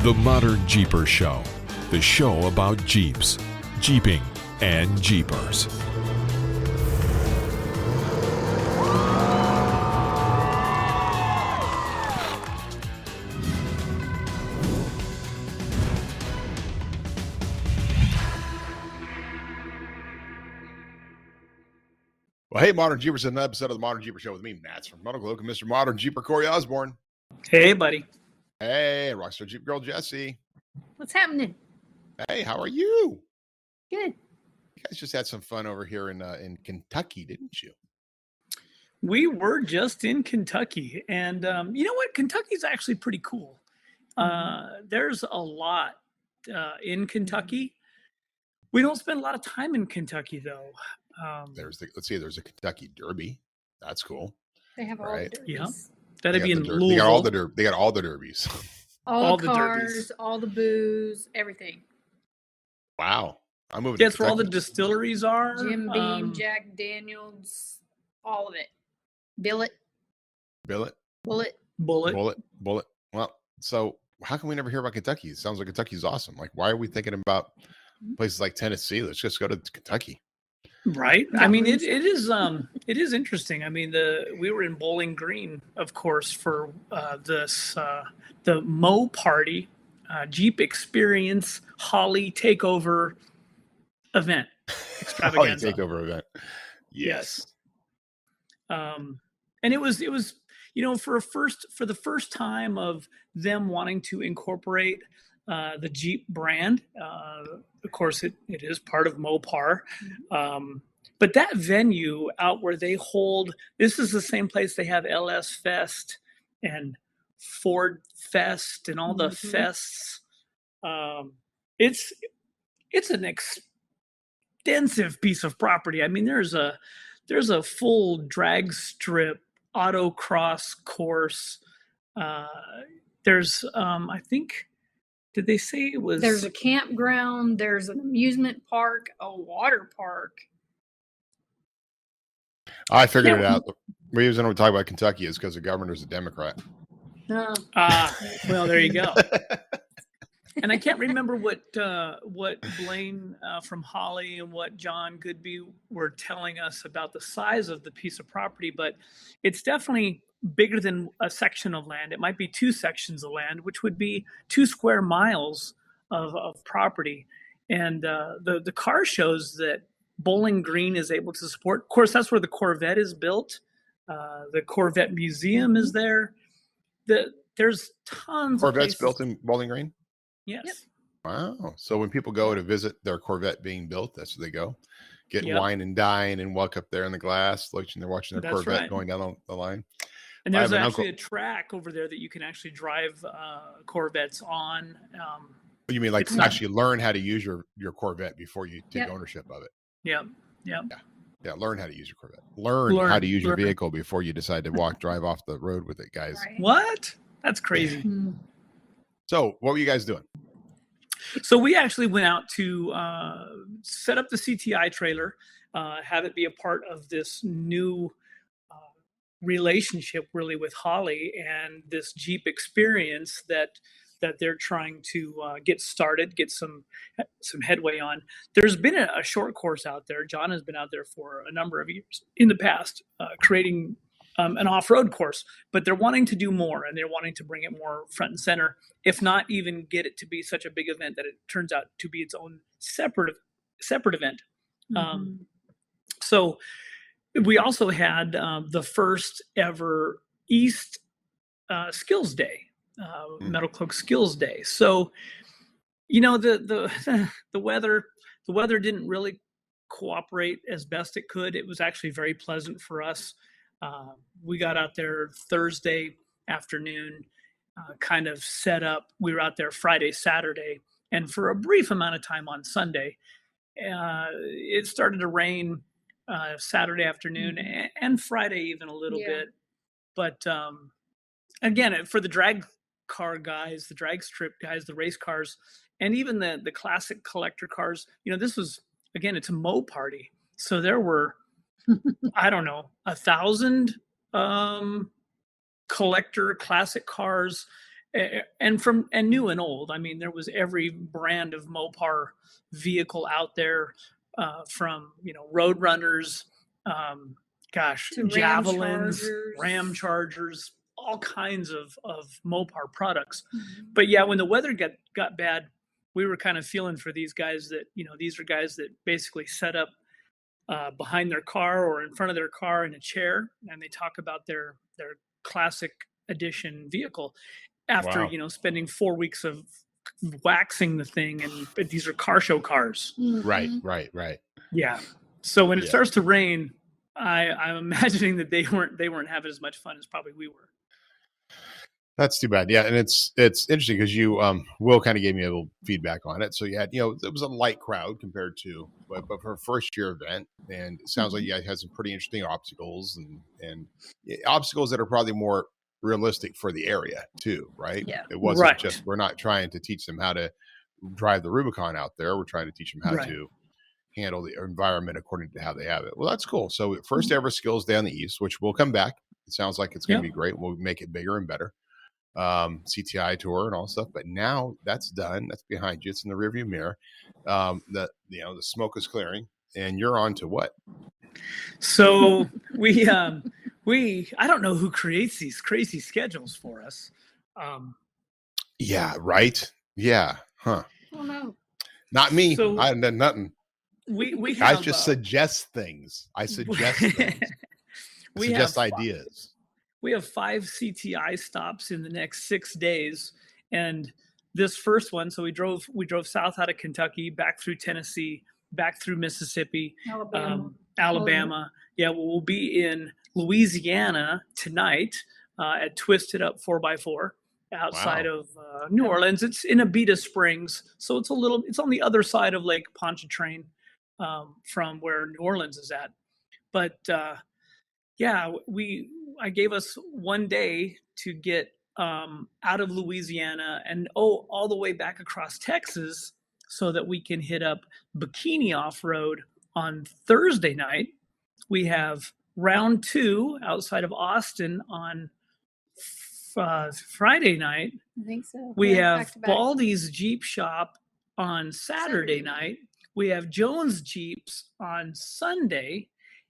The Modern Jeeper Show, the show about Jeeps, Jeeping, and Jeepers. Well, hey, Modern Jeepers, another episode of the Modern Jeeper Show with me, Matson from Metalcloak, and Mr. Modern Jeeper, Corey Osborne. Hey, buddy. Hey, Rockstar Jeep Girl, Jessy. What's happening? Hey, how are you? Good. You guys just had some fun over here in Kentucky, didn't you? We were just in Kentucky, and you know what? Kentucky's actually pretty cool. There's a lot in Kentucky. We don't spend a lot of time in Kentucky, though. There's a Kentucky Derby. That's cool. They have all Right. the derbies. Yeah. That'd be in Louisville. They got all the derbies. All the the cars, derbies. all the booze, everything. Wow. I'm moving to That's where all the Kentucky. distilleries are. Jim Beam, Jack Daniels, all of it. Billet, Billet, Bullet. Bullet. Well, so how can we never hear about Kentucky? It sounds like Kentucky's awesome. Like, why are we thinking about places like Tennessee? Let's just go to Kentucky. Right. Yeah. I mean, it is interesting. I mean, we were in Bowling Green, of course, for the MoParty Jeep Experience Holly Takeover event. Extravaganza. Holly Takeover event. Yes. And it was for the first time of them wanting to incorporate the Jeep brand. Of course, it is part of Mopar. But that venue out where they hold, this is the same place they have LS Fest and Ford Fest and all the fests. It's an extensive piece of property. I mean, there's a full drag strip autocross course. There's I think, did they say it was? There's a campground. There's an amusement park, a water park. I figured it out. The reason we talk about Kentucky is because the governor's a Democrat. Well, there you go. And I can't remember what Blaine from Holly and what John Goodby were telling us about the size of the piece of property, but it's definitely bigger than a section of land. It might be 2 sections of land, which would be 2 square miles of property. And the car shows that Bowling Green is able to support. Of course, that's where the Corvette is built. The Corvette Museum is there. There's tons Corvette's of places. built in Bowling Green? Yes. Yep. Wow. So when people go to visit their Corvette being built, that's where they go. Get Yep. wine and dine and walk up there in the glass, they're watching their That's Corvette right. going down the line. And I there's have an actually uncle- a track over there that you can actually drive Corvettes on. You mean like It's not- actually learn how to use your Corvette before you take Yep. ownership of it? Yeah. Yeah, learn how to use your Corvette. Learn how to use your Learn. vehicle before you decide to drive off the road with it, guys. Right. What? That's crazy. Mm. So what were you guys doing? So we actually went out to set up the CTI trailer, have it be a part of this new relationship really with Holly and this Jeep experience that they're trying to get started, get some headway on. There's been a short course out there. John has been out there for a number of years in the past, creating an off-road course, but they're wanting to do more, and they're wanting to bring it more front and center, if not even get it to be such a big event that it turns out to be its own separate event. So we also had the first ever East Skillz Day, Metalcloak Skillz Day. So, the weather didn't really cooperate as best it could. It was actually very pleasant for us. We got out there Thursday afternoon, kind of set up. We were out there Friday, Saturday, and for a brief amount of time on Sunday. It started to rain Saturday afternoon and Friday even a little bit. But again, for the drag car guys, the drag strip guys, the race cars, and even the classic collector cars, this was, again, it's a MoParty. So there were, I don't know, 1,000 collector classic cars and new and old. I mean, there was every brand of Mopar vehicle out there, from road runners, To javelins, Chargers. Ram Chargers, all kinds of Mopar products. Mhm. But yeah, when the weather got bad, we were kind of feeling for these guys that these are guys that basically set up behind their car or in front of their car in a chair, and they talk about their classic edition vehicle after Wow. spending 4 weeks of waxing the thing, and these are car show cars. Right, Mhm. right. Yeah. So when it Yeah. starts to rain, I'm imagining that they weren't having as much fun as probably we were. That's too bad. Yeah, and it's interesting because you Will kind of gave me a little feedback on it. So you had it was a light crowd compared to but for a first year event, and it sounds like you guys had some pretty interesting obstacles and obstacles that are probably more realistic for the area too, right? Yeah. It wasn't Right. just we're not trying to teach them how to drive the Rubicon out there. We're trying to teach them how Right. to handle the environment according to how they have it. Well, that's cool. So first ever Skillz Day on the East, which will come back. It sounds like it's going to Yep. be great. We'll make it bigger and better. CTI Tour and all stuff, but now that's done. That's behind you. It's in the rearview mirror. The smoke is clearing, and you're on to what? So we I don't know who creates these crazy schedules for us. Yeah, right. Yeah, huh? Oh no. Not me. So- I haven't done nothing. We I have just suggest things. I suggest things. I we suggest have ideas. we have 5 CTI stops in the next 6 days, and this first one, so we drove south out of Kentucky, back through Tennessee, back through Mississippi, Alabama. Alabama. Yeah, we'll be in Louisiana tonight at Twisted Up 4x4 outside Wow. of New Orleans. It's in Abita Springs, so it's on the other side of Lake Pontchartrain from where New Orleans is at. But yeah, I gave us one day to get out of Louisiana and all the way back across Texas so that we can hit up Bikini Off Road on Thursday night. We have round 2 outside of Austin on Friday night. I think so. We Yeah, have back to back. Baldy's Jeep Shop on Saturday Saturday night. night. We have Jones Jeeps on Sunday.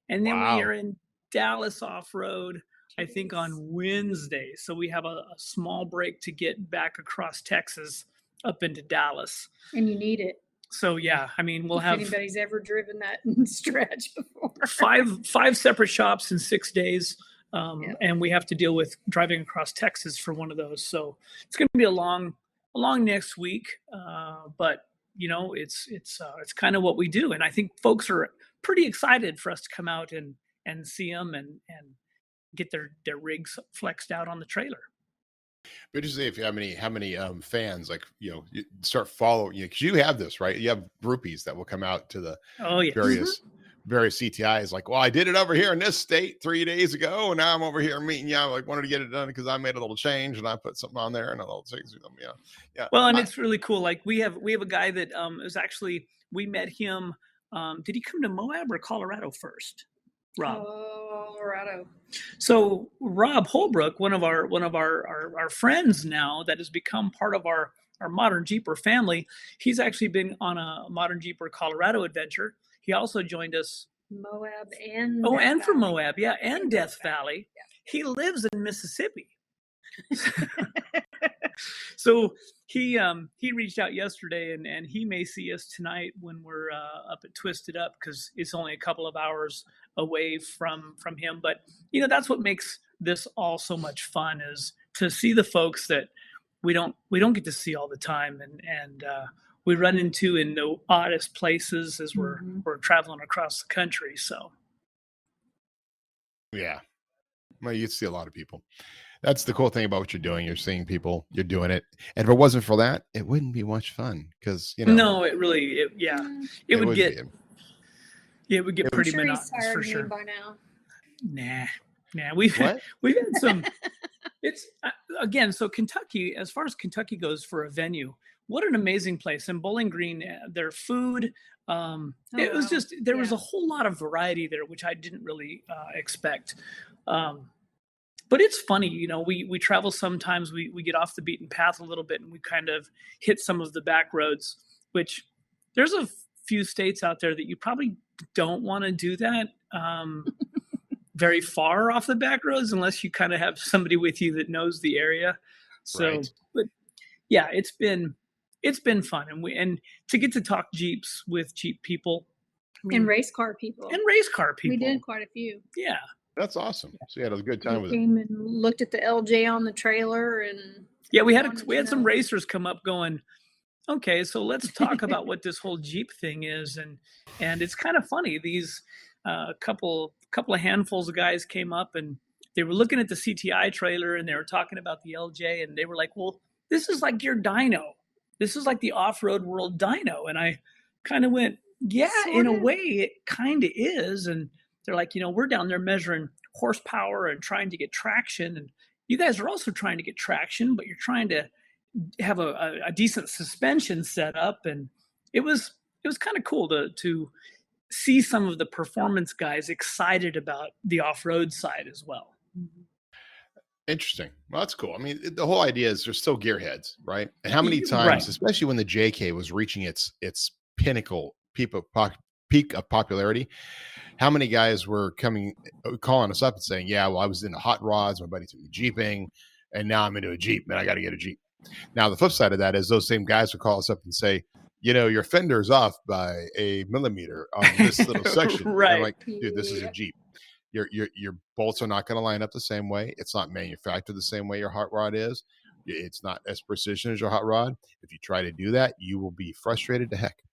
And then Wow. we are in Dallas Off Road, I think, Jeez. on Wednesday. So we have a small break to get back across Texas up into Dallas. And you need it. So yeah, I mean, we'll if have anybody's ever driven that stretch before. five separate shops in 6 days. Yeah. And we have to deal with driving across Texas for one of those. So it's going to be a long next week. But it's kind of what we do. And I think folks are pretty excited for us to come out and see them and get their rigs flexed out on the trailer. But just say if you have how many fans, like you start following because you have this, right? You have groupies that will come out to the Oh yeah. various CTIs, like, well, I did it over here in this state 3 days ago, and now I'm over here meeting you. I wanted to get it done because I made a little change and I put something on there and a little things with them. Yeah. Well, and it's really cool. Like we have a guy that is actually, we met him. Did he come to Moab or Colorado first? Rob. Colorado. So Rob Holbrook, one of our friends now that has become part of our Modern Jeeper family, he's actually been on a Modern Jeeper Colorado adventure. He also joined us. Moab and And from Valley. Moab, yeah, and Death Death Valley. Yeah. He lives in Mississippi. So he reached out yesterday, and he may see us tonight when we're up at Twisted Up because it's only a couple of hours away from him. But that's what makes this all so much fun, is to see the folks that we don't get to see all the time, and we run into in the oddest places as we're traveling across the country. So Yeah. Well, you see a lot of people. That's the cool thing about what you're doing. You're seeing people, you're doing it. And if it wasn't for that, it wouldn't be much fun because, no, it really, it would would get, be. it would get I'm pretty I'm sure he's monotonous tired for of me sure. by now. Nah. We've What? we've had some. It's again, so Kentucky, as far as Kentucky goes for a venue, what an amazing place. And Bowling Green, their food, it was wow. just, there was Yeah. a whole lot of variety there, which I didn't really expect. But but it's funny, you know, we travel sometimes, we get off the beaten path a little bit and we kind of hit some of the back roads, which there's a few states out there that you probably don't want to do that very far off the back roads unless you kind of have somebody with you that knows the area. So, Right. but yeah, it's been fun, and to get to talk Jeeps with Jeep people And race car people. and race car people. We did quite a few. Yeah. That's awesome. So you had a good time We with it. came and looked at the LJ on the trailer, and Yeah, we had wanted we to had some know. racers come up going, okay, so let's talk about what this whole Jeep thing is, and it's kind of funny. These couple of handfuls of guys came up and they were looking at the CTI trailer and they were talking about the LJ and they were like, well, this is like your dyno. This is like the off-road world dyno. And I kind of went, yeah, in a Sorta. way it kind of is. And they're like, you know, we're down there measuring horsepower and trying to get traction, and you guys are also trying to get traction, but you're trying to have a decent suspension set up. And it was kind of cool to see some of the performance guys excited about the off-road side as well. Interesting. Well, that's cool. I mean, the whole idea is there's still gearheads, right? And how many Right. times, especially when the JK was reaching its pinnacle peak of popularity, how many guys were calling us up and saying, yeah, well, I was into hot rods, my buddy took me jeeping, and now I'm into a Jeep, and I got to get a Jeep. Now, the flip side of that is those same guys would call us up and say, you know, your fender's off by a millimeter on this little section. And Right. I'm like, dude, this is a Yep. Jeep. Your bolts are not going to line up the same way. It's not manufactured the same way your hot rod is. It's not as precision as your hot rod. If you try to do that, you will be frustrated to heck.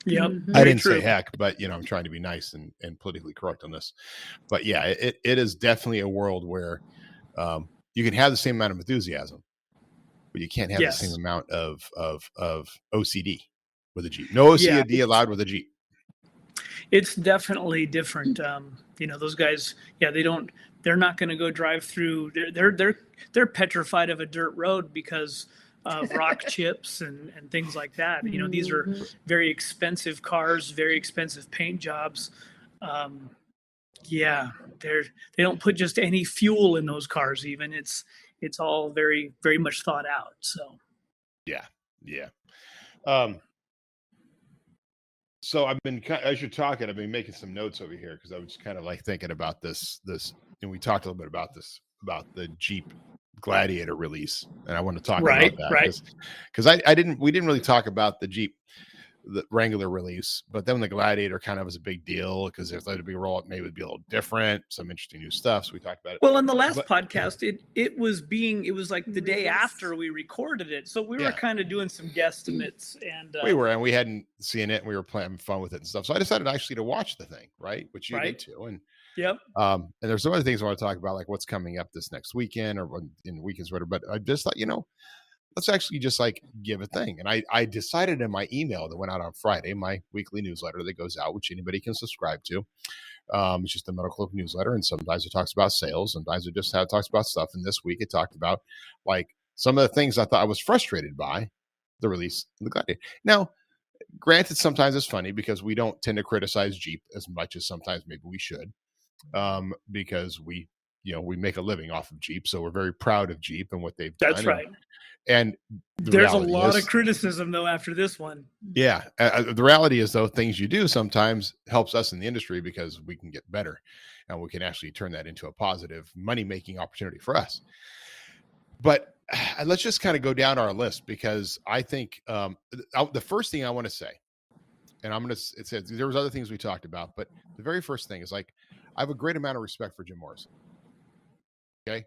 Yep. Mhm. I Very didn't true. say heck, but you know, I'm trying to be nice and politically correct on this. But yeah, it is definitely a world where you can have the same amount of enthusiasm, but you can't have Yes. the same amount of OCD with a Jeep. No OCD allowed with a Jeep. It's definitely different. You know, those guys, yeah, they're not going to go drive through. They're petrified of a dirt road because of rock chips and things like that. You know, these are very expensive cars, very expensive paint jobs. Yeah, they don't put just any fuel in those cars. Even it's all very, very much thought out. So Yeah. So I've been, as you're talking, I've been making some notes over here because I was kind of like thinking about this, and we talked a little bit about this, about the Jeep Gladiator release, and I want to talk Right, about that right. because we didn't really talk about the Jeep, the Wrangler release, but then the Gladiator kind of was a big deal because there's going to be a roll, maybe it'd be a little different, some interesting new stuff. So we talked about it. Well, in the last But- podcast, it was like the day after we recorded it, so we were Yeah. kind of doing some guesstimates, and we hadn't seen it, and we were having fun with it and stuff. So I decided actually to watch the thing, right? Which you Right. did too. And Yep. and there's some other things I want to talk about, like what's coming up this next weekend or in the weekends, whatever. But I just thought, you know, let's actually just like give a thing. And I decided in my email that went out on Friday, my weekly newsletter that goes out, which anybody can subscribe to. It's just a Metalcloak newsletter, and sometimes it talks about sales, sometimes it just talks about stuff. And this week it talked about like some of the things I thought I was frustrated by the release of the Gladiator. Now, granted, sometimes it's funny because we don't tend to criticize Jeep as much as sometimes maybe we should, because we make a living off of Jeep, so we're very proud of Jeep and what they've done. That's right. And the There's a reality lot is- of criticism though after this one. Yeah. The reality is, though, things you do sometimes helps us in the industry because we can get better and we can actually turn that into a positive money-making opportunity for us. But let's just kind of go down our list because I think the first thing I want to say, and it says there was other things we talked about, but the very first thing is like, I have a great amount of respect for Jim Morrison. Okay.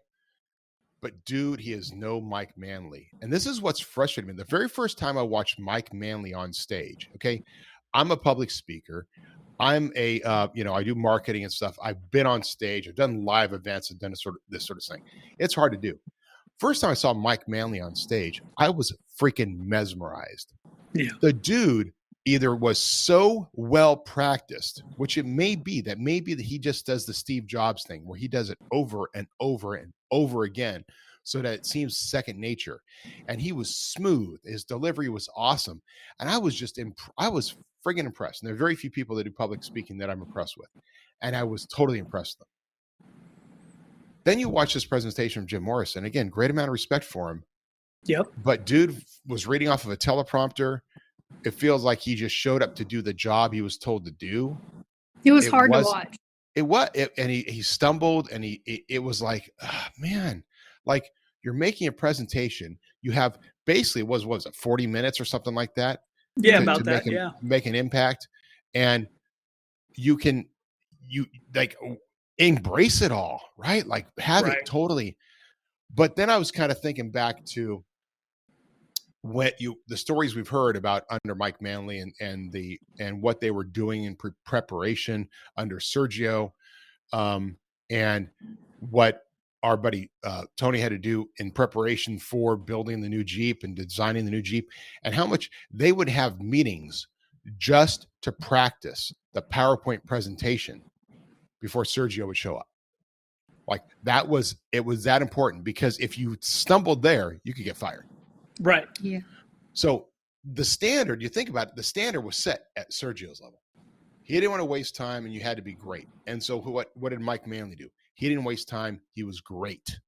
But dude, he is no Mike Manley. And this is what's frustrating me. The very first time I watched Mike Manley on stage, okay, I'm a public speaker. I'm a, I do marketing and stuff. I've been on stage. I've done live events. I've done this sort of thing. It's hard to do. First time I saw Mike Manley on stage, I was freaking mesmerized. Yeah. The dude either was so well practiced, which it may be that he just does the Steve Jobs thing where he does it over and over and over again so that it seems second nature. And he was smooth. His delivery was awesome. And I was just, I was friggin' impressed. And there are very few people that do public speaking that I'm impressed with. And I was totally impressed with them. Then you watch this presentation from Jim Morrison. Again, great amount of respect for him. Yep. But dude was reading off of a teleprompter. It feels like he just showed up to do the job he was told to do. It was hard to watch. And he stumbled, and it was like, oh, man, like you're making a presentation. You have basically was it 40 minutes or something like that? Yeah, about that. Make an impact, and you like embrace it all, right? Like have it totally. But then I was kind of thinking back to the stories we've heard about under Mike Manley and what they were doing in preparation under Sergio, and what our buddy Tony had to do in preparation for building the new Jeep and designing the new Jeep, and how much they would have meetings just to practice the PowerPoint presentation before Sergio would show up. Like it was that important, because if you stumbled there, you could get fired. Right. Yeah. So the standard, you think about it, the standard was set at Sergio's level. He didn't want to waste time, and you had to be great. And so what did Mike Manley do? He didn't waste time. He was great.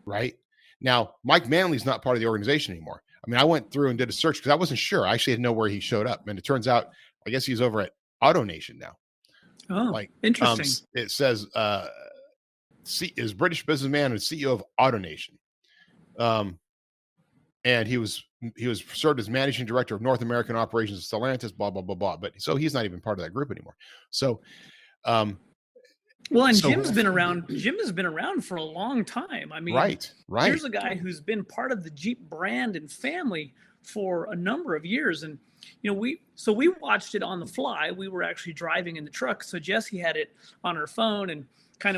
Right? Now, Mike Manley's not part of the organization anymore. I mean, I went through and did a search because I wasn't sure. I actually didn't know where he showed up. And it turns out, I guess he's over at AutoNation now. Oh, interesting. It says is British businessman and CEO of AutoNation. And he was served as managing director of North American operations at Stellantis, blah, blah, blah, blah. But so he's not even part of that group anymore. So, Jim's been around. Jim has been around for a long time. I mean, right. Here's a guy who's been part of the Jeep brand and family for a number of years. And, we watched it on the fly. We were actually driving in the truck. So Jessy had it on her phone, and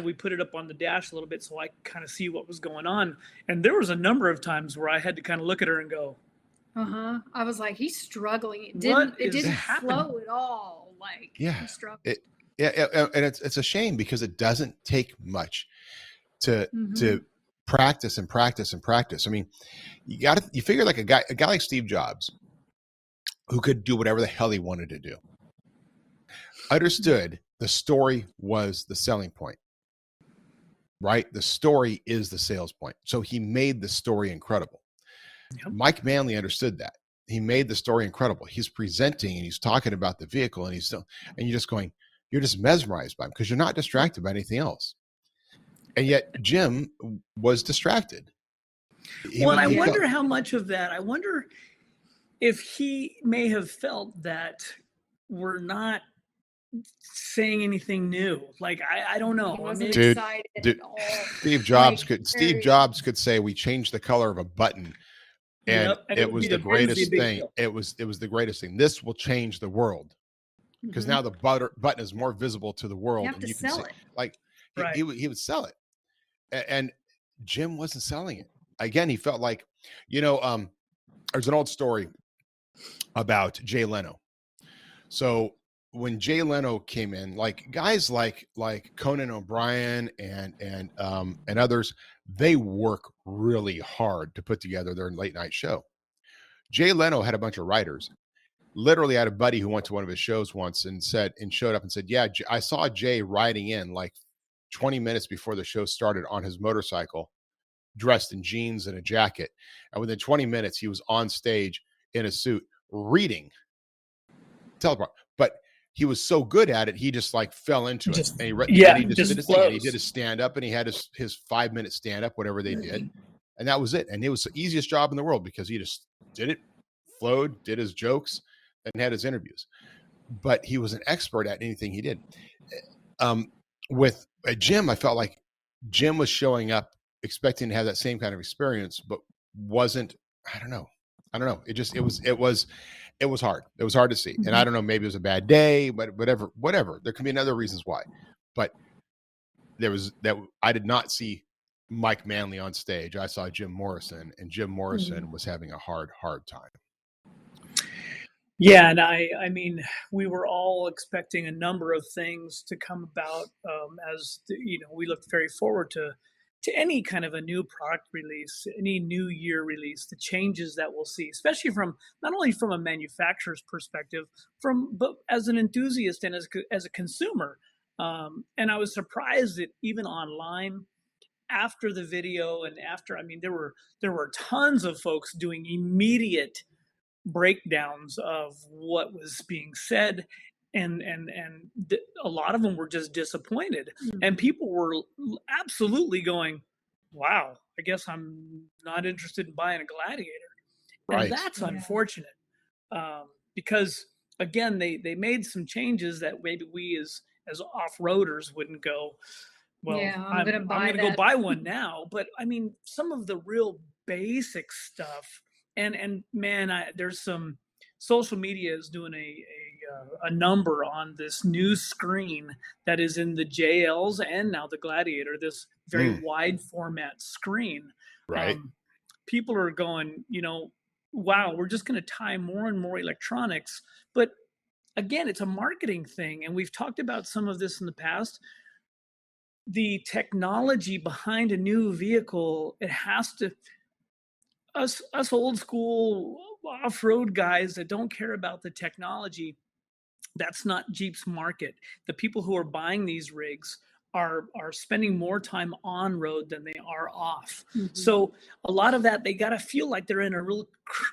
we put it up on the dash a little bit so I could kind of see what was going on. And there was a number of times where I had to kind of look at her and go, I was like, he's struggling. It didn't flow at all. Like, he struggled. And it's a shame, because it doesn't take much to practice and practice and practice. I mean, you figure like a guy like Steve Jobs, who could do whatever the hell he wanted to do, understood the story was the selling point, right? The story is the sales point. So he made the story incredible. Yep. Mike Manley understood that. He made the story incredible. He's presenting and he's talking about the vehicle, and you're just mesmerized by him because you're not distracted by anything else. And yet Jim was distracted. I wonder how much of that, I wonder if he may have felt that we're not saying anything new. Like, I don't know. He wasn't excited at all. Steve Jobs could say, we changed the color of a button. And it was the greatest thing. It was the greatest thing. This will change the world, because now the button is more visible to the world, and you can sell it. Like he would sell it, and Jim wasn't selling it. Again, he felt like, there's an old story about Jay Leno. So when Jay Leno came in, like guys like Conan O'Brien and others, they work really hard to put together their late night show. Jay Leno had a bunch of writers. Literally had a buddy who went to one of his shows once and showed up and said, yeah, I saw Jay riding in like 20 minutes before the show started on his motorcycle, dressed in jeans and a jacket. And within 20 minutes, he was on stage in a suit reading teleprompter. But he was so good at it, he just like fell into it. And he just did his thing. And he did his stand up, and he had his 5-minute stand up, whatever they did. And that was it. And it was the easiest job in the world, because he just did it, flowed, did his jokes, and had his interviews. But he was an expert at anything he did. With Jim, I felt like Jim was showing up expecting to have that same kind of experience, but wasn't. I don't know. It was hard. It was hard to see. And I don't know, maybe it was a bad day, but whatever. There could be other reasons why. But I did not see Mike Manley on stage. I saw Jim Morrison, and Jim Morrison was having a hard time. Yeah, and I mean, we were all expecting a number of things to come about as we looked very forward to any kind of a new product release, any new year release, the changes that we'll see, especially from not only from a manufacturer's perspective, but as an enthusiast and as a consumer. And I was surprised that even online, after the video and after, I mean, there were tons of folks doing immediate breakdowns of what was being said, and a lot of them were just disappointed, and people were absolutely going, wow, I guess I'm not interested in buying a Gladiator. Right. And that's unfortunate, because again, they made some changes that maybe we as off-roaders wouldn't go, well, I'm gonna go buy one now. But I mean, some of the real basic stuff, and man, there's some social media is doing a number on this new screen that is in the JLs and now the Gladiator, this very wide format screen. Right. People are going, wow, we're just going to tie more and more electronics. But again, it's a marketing thing. And we've talked about some of this in the past. The technology behind a new vehicle, it has to, us old school off-road guys that don't care about the technology, that's not Jeep's market. The people who are buying these rigs are spending more time on road than they are off. So a lot of that, they got to feel like they're in a real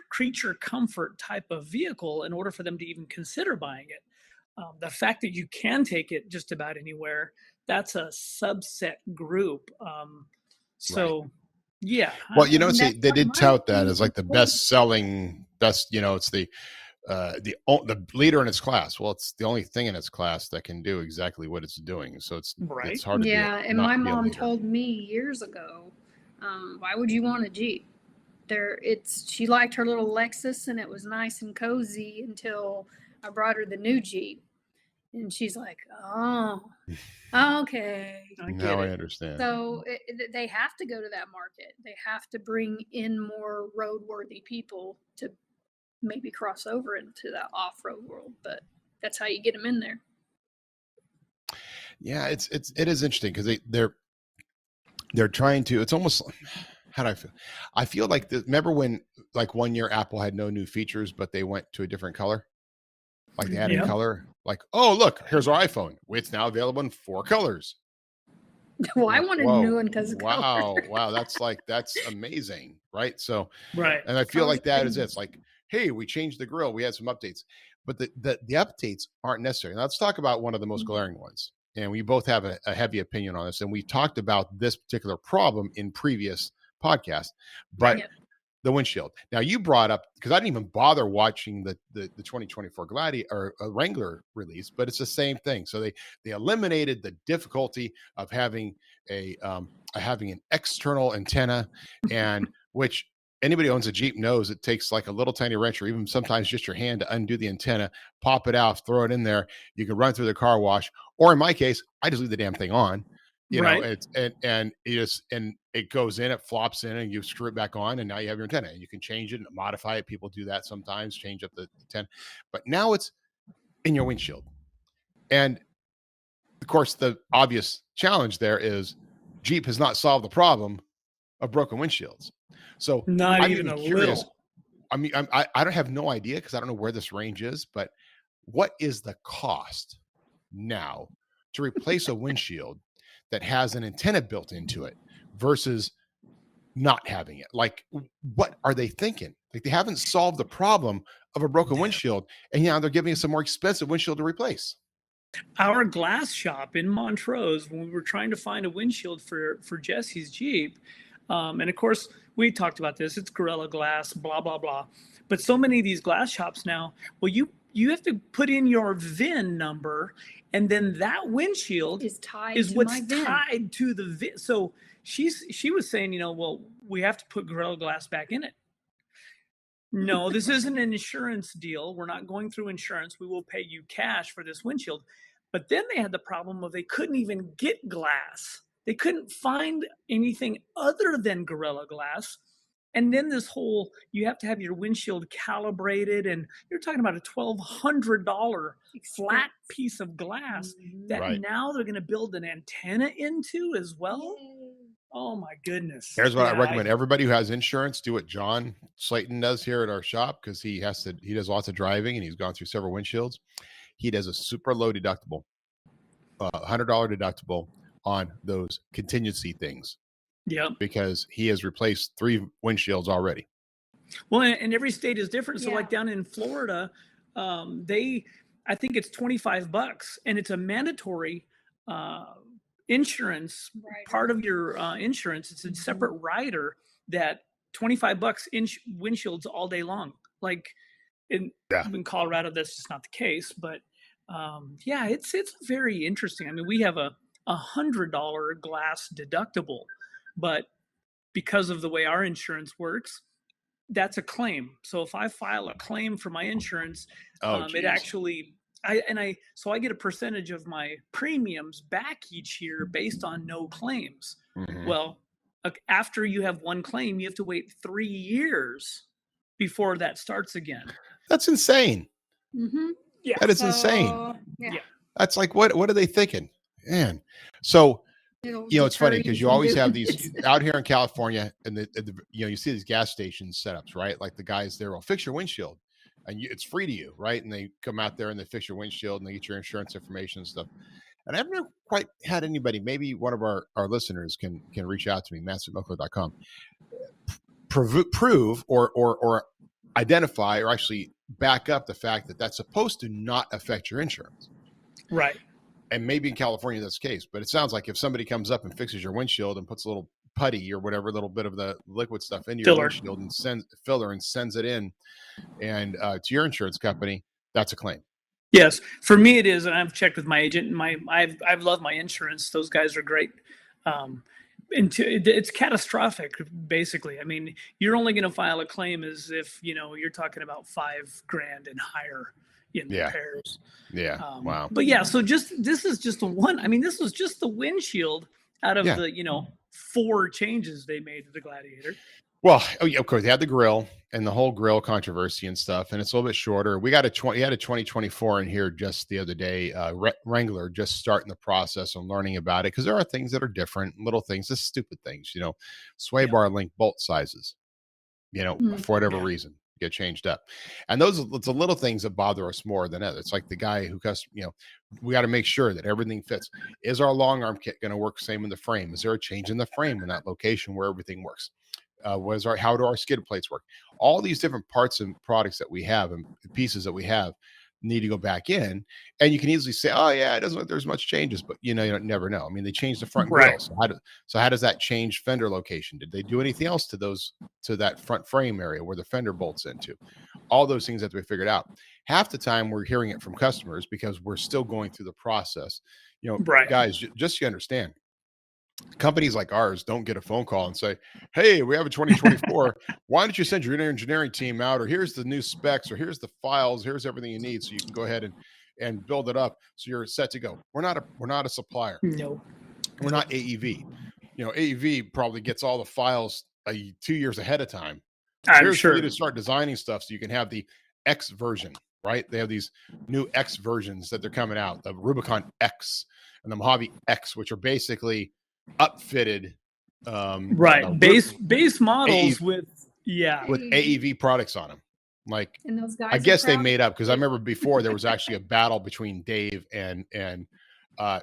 creature comfort type of vehicle in order for them to even consider buying it. The fact that you can take it just about anywhere, that's a subset group. Yeah. Well, they did tout that as like the best-selling, it's the leader in its class. Well, it's the only thing in its class that can do exactly what it's doing. So it's hard to and my mom told me years ago, why would you want a Jeep? She liked her little Lexus and it was nice and cozy until I brought her the new Jeep. And she's like, oh, okay. Now I understand. So they have to go to that market. They have to bring in more roadworthy people to maybe cross over into that off-road world. But that's how you get them in there. Yeah, it is interesting because they're trying to. It's almost, how do I feel? I feel like remember when like 1 year Apple had no new features, but they went to a different color. Like they added color, like, oh, look, here's our iPhone. It's now available in 4 colors. Well, I wanted a new one because of color. Wow. That's amazing. Right. So, right. And I feel like that is it. It's like, hey, we changed the grill. We had some updates, but the updates aren't necessary. Now, let's talk about one of the most glaring ones. And we both have a heavy opinion on this. And we talked about this particular problem in previous podcasts, but the windshield. Now you brought up, because I didn't even bother watching the 2024 Gladiator or Wrangler release, but it's the same thing. So they eliminated the difficulty of having having an external antenna, and which anybody who owns a Jeep knows it takes like a little tiny wrench or even sometimes just your hand to undo the antenna, pop it out, throw it in there. You can run through the car wash, or in my case, I just leave the damn thing on. It's and it goes in, it flops in, and you screw it back on, and now you have your antenna. And you can change it and modify it. People do that sometimes, change up the antenna. But now it's in your windshield. And of course, the obvious challenge there is Jeep has not solved the problem of broken windshields. So not even a little. I mean, I don't have no idea because I don't know where this range is, but what is the cost now to replace a windshield that has an antenna built into it versus not having it? Like, what are they thinking? Like, they haven't solved the problem of a broken windshield, and now they're giving us a more expensive windshield to replace. Our glass shop in Montrose, when we were trying to find a windshield for Jessy's Jeep, and of course we talked about this, it's Gorilla Glass, blah blah blah, but so many of these glass shops now, well, you have to put in your VIN number, and then that windshield is what's tied to the VIN. So she was saying, well, we have to put Gorilla Glass back in it. No, this isn't an insurance deal. We're not going through insurance. We will pay you cash for this windshield. But then they had the problem of they couldn't even get glass. They couldn't find anything other than Gorilla Glass. And then this whole, you have to have your windshield calibrated, and you're talking about a $1,200 flat piece of glass that now they're going to build an antenna into as well. Oh my goodness. Here's what I recommend. Everybody who has insurance, do what John Slayton does here at our shop, because he does lots of driving and he's gone through several windshields. He does a super low deductible, $100 deductible on those contingency things. Yeah. because he has replaced 3 windshields already. Well, and every state is different. So Yeah. like down in Florida, I think it's $25 and it's a mandatory insurance Right. part of your insurance. It's a separate rider that $25 windshields all day long. Like in Colorado, that's just not the case. But yeah, it's very interesting. I mean, we have a $100 glass deductible, but because of the way our insurance works, that's a claim. So if I file a claim for my insurance, it actually so I get a percentage of my premiums back each year based on no claims. Mhm. Well, after you have one claim, you have to wait 3 years before that starts again. That's insane. Mm-hmm. Yeah, That is insane. Yeah. That's like, what are they thinking? Man. So, It'll you know, it's funny deter because you from always have doing these it. out here in California, and you see these gas station setups, right? Like the guys there will fix your windshield, and it's free to you, right? And they come out there and they fix your windshield and they get your insurance information and stuff. And I've never quite had anybody. Maybe one of our listeners can reach out to me, Matson@Metalcloak.com, prove or identify or actually back up the fact that that's supposed to not affect your insurance. right. And maybe in California that's the case, but it sounds like if somebody comes up and fixes your windshield and puts a little putty or whatever, little bit of the liquid stuff into your Filler. windshield and sends it in and to your insurance company, that's a claim. Yes, for me it is, and I've checked with my agent. And I've loved my insurance; those guys are great. It's catastrophic, basically. I mean, you're only going to file a claim as if you're talking about $5,000 and higher in repairs. Yeah. Wow. But yeah, so this is just the one. I mean, this was just the windshield out of the 4 changes they made to the Gladiator. Well, of course, they had the grill and the whole grill controversy and stuff, and it's a little bit shorter. We got a 2024 in here just the other day. Wrangler just starting the process on learning about it because there are things that are different, little things, just stupid things, sway bar link bolt sizes, for whatever reason get changed up, and it's the little things that bother us more than others. It's like the guy who we got to make sure that everything fits. Is our long arm kit going to work same in the frame? Is there a change in the frame in that location where everything works? How do our skid plates work? All these different parts and products that we have and pieces that we have need to go back in, and you can easily say, oh yeah, it doesn't look there's much changes, but you never know. I mean, they changed the front grill, so how does that change fender location? Did they do anything else to that front frame area where the fender bolts into? All those things have to be figured out. Half the time we're hearing it from customers because we're still going through the process. Guys, just so you understand, companies like ours don't get a phone call and say, hey, we have a 2024. Why don't you send your engineering team out, or here's the new specs, or here's the files, here's everything you need so you can go ahead and build it up so you're set to go. We're not a supplier. No. We're not AEV. AEV probably gets all the files 2 years ahead of time. Here's for you to start designing stuff so you can have the X version, right? They have these new X versions that they're coming out, the Rubicon X and the Mojave X, which are basically upfitted base models with AEV products on them. Like, and those guys I guess they made up, because I remember before there was actually a battle between Dave and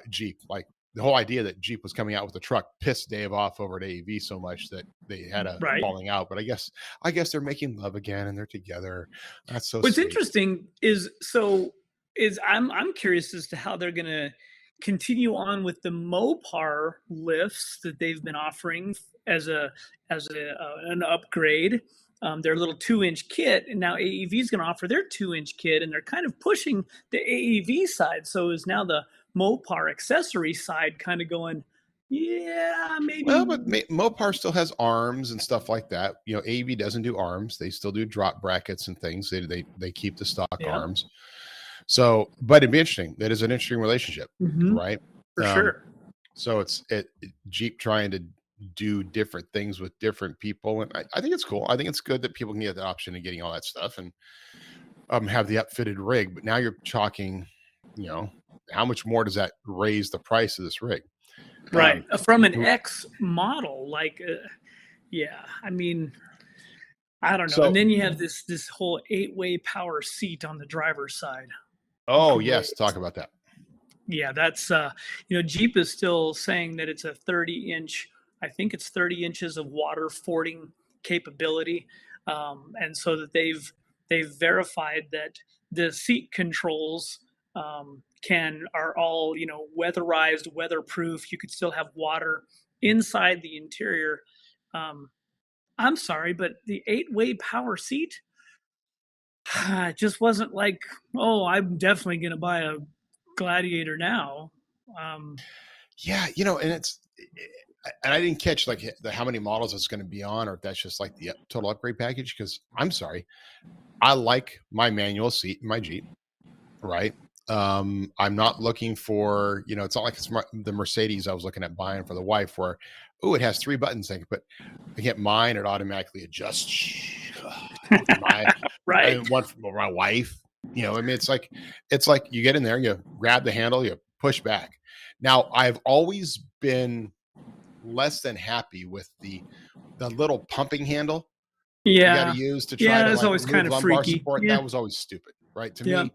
Jeep. Like, the whole idea that Jeep was coming out with a truck pissed Dave off over at AEV so much that they had a falling out. But I guess they're making love again and they're together. That's so What's sweet. interesting is I'm curious as to how they're going to continue on with the MoPar lifts that they've been offering as an upgrade. Their little 2-inch kit, and now AEV is going to offer their 2-inch kit, and they're kind of pushing the AEV side. So is now the MoPar accessory side kind of going, yeah, maybe. Well, but MoPar still has arms and stuff like that. AEV doesn't do arms; they still do drop brackets and things. They keep the stock arms. So, but it'd be interesting. That is an interesting relationship, right? For sure. So it's Jeep trying to do different things with different people, and I think it's cool. I think it's good that people can get the option of getting all that stuff and have the upfitted rig. But now you're talking, how much more does that raise the price of this rig? Right, from an X model, like, I mean, I don't know. So, and then you have this whole 8-way power seat on the driver's side. Oh, yes. Talk about that. Yeah, that's, Jeep is still saying that it's a 30-inch, I think it's 30 inches of water fording capability. And so that they've verified that the seat controls are all, weatherized, weatherproof. You could still have water inside the interior. I'm sorry, but the 8-way power seat, it just wasn't like, oh, I'm definitely going to buy a Gladiator now. Yeah, and I didn't catch like how many models it's going to be on, or if that's just like the total upgrade package. Because I'm sorry, I like my manual seat in my Jeep, right? I'm not looking for, it's not like it's the Mercedes I was looking at buying for the wife where, it has 3 buttons. But I get mine, it automatically adjusts. Right. And one for my wife, it's like you get in there, you grab the handle, you push back. Now, I've always been less than happy with the little pumping handle you got to use to try to that's always kind of lumbar freaky. support. Yeah. That was always stupid, right? To me.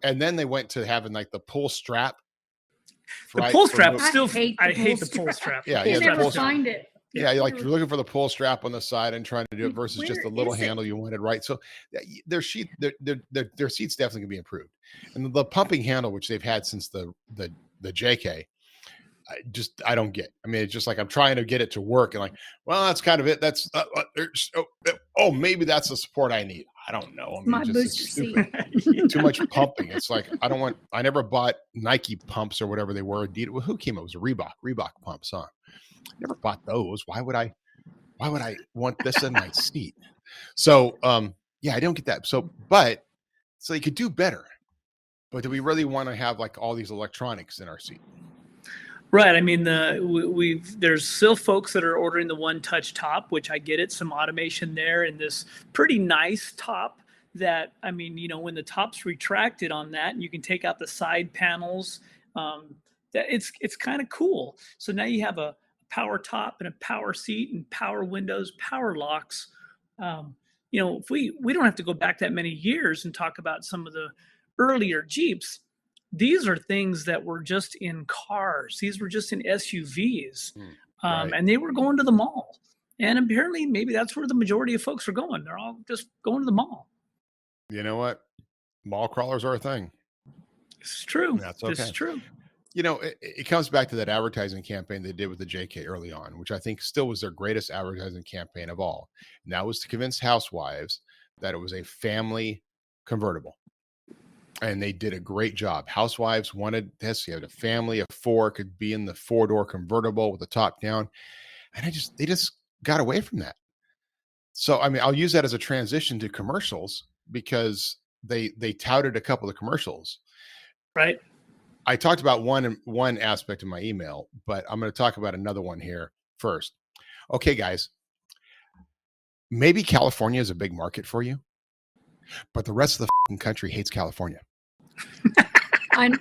And then they went to having like the pull strap. The pull strap I hate the pull strap. Yeah, You the never pull find it. Yeah, you're looking for the pull strap on the side and trying to do it versus just the little handle you wanted, right? So their seats definitely can be improved, and the pumping handle, which they've had since the JK, I don't get. I mean, it's just like I'm trying to get it to work, and like, well, that's kind of it. That's maybe that's the support I need. I don't know. I mean, My booster seat. Too much pumping. It's like I never bought Nike pumps or whatever they were. Adidas. Who came up? It was a Reebok pumps, huh? Never bought those. Why would I want this in my seat? So I don't get that. So you could do better. But do we really want to have like all these electronics in our seat? Right. I mean, there's still folks that are ordering the one-touch top, which I get it, some automation there, and this pretty nice top that, I mean, when the top's retracted on that, and you can take out the side panels, that it's kind of cool. So now you have a power top and a power seat and power windows, power locks. If we don't have to go back that many years and talk about some of the earlier Jeeps. These are things that were just in cars. These were just in SUVs. Right. And they were going to the mall. And apparently maybe that's where the majority of folks are going. They're all just going to the mall. You know what? Mall crawlers are a thing. This is true. That's okay. This is true. It comes back to that advertising campaign they did with the JK early on, which I think still was their greatest advertising campaign of all. And that was to convince housewives that it was a family convertible. And they did a great job. Housewives wanted this. You had a family of 4, could be in the 4-door convertible with the top down. And they just got away from that. So, I mean, I'll use that as a transition to commercials because they touted a couple of commercials. Right. I talked about one aspect of my email, but I'm going to talk about another one here first. Okay, guys, maybe California is a big market for you, but the rest of the country hates California.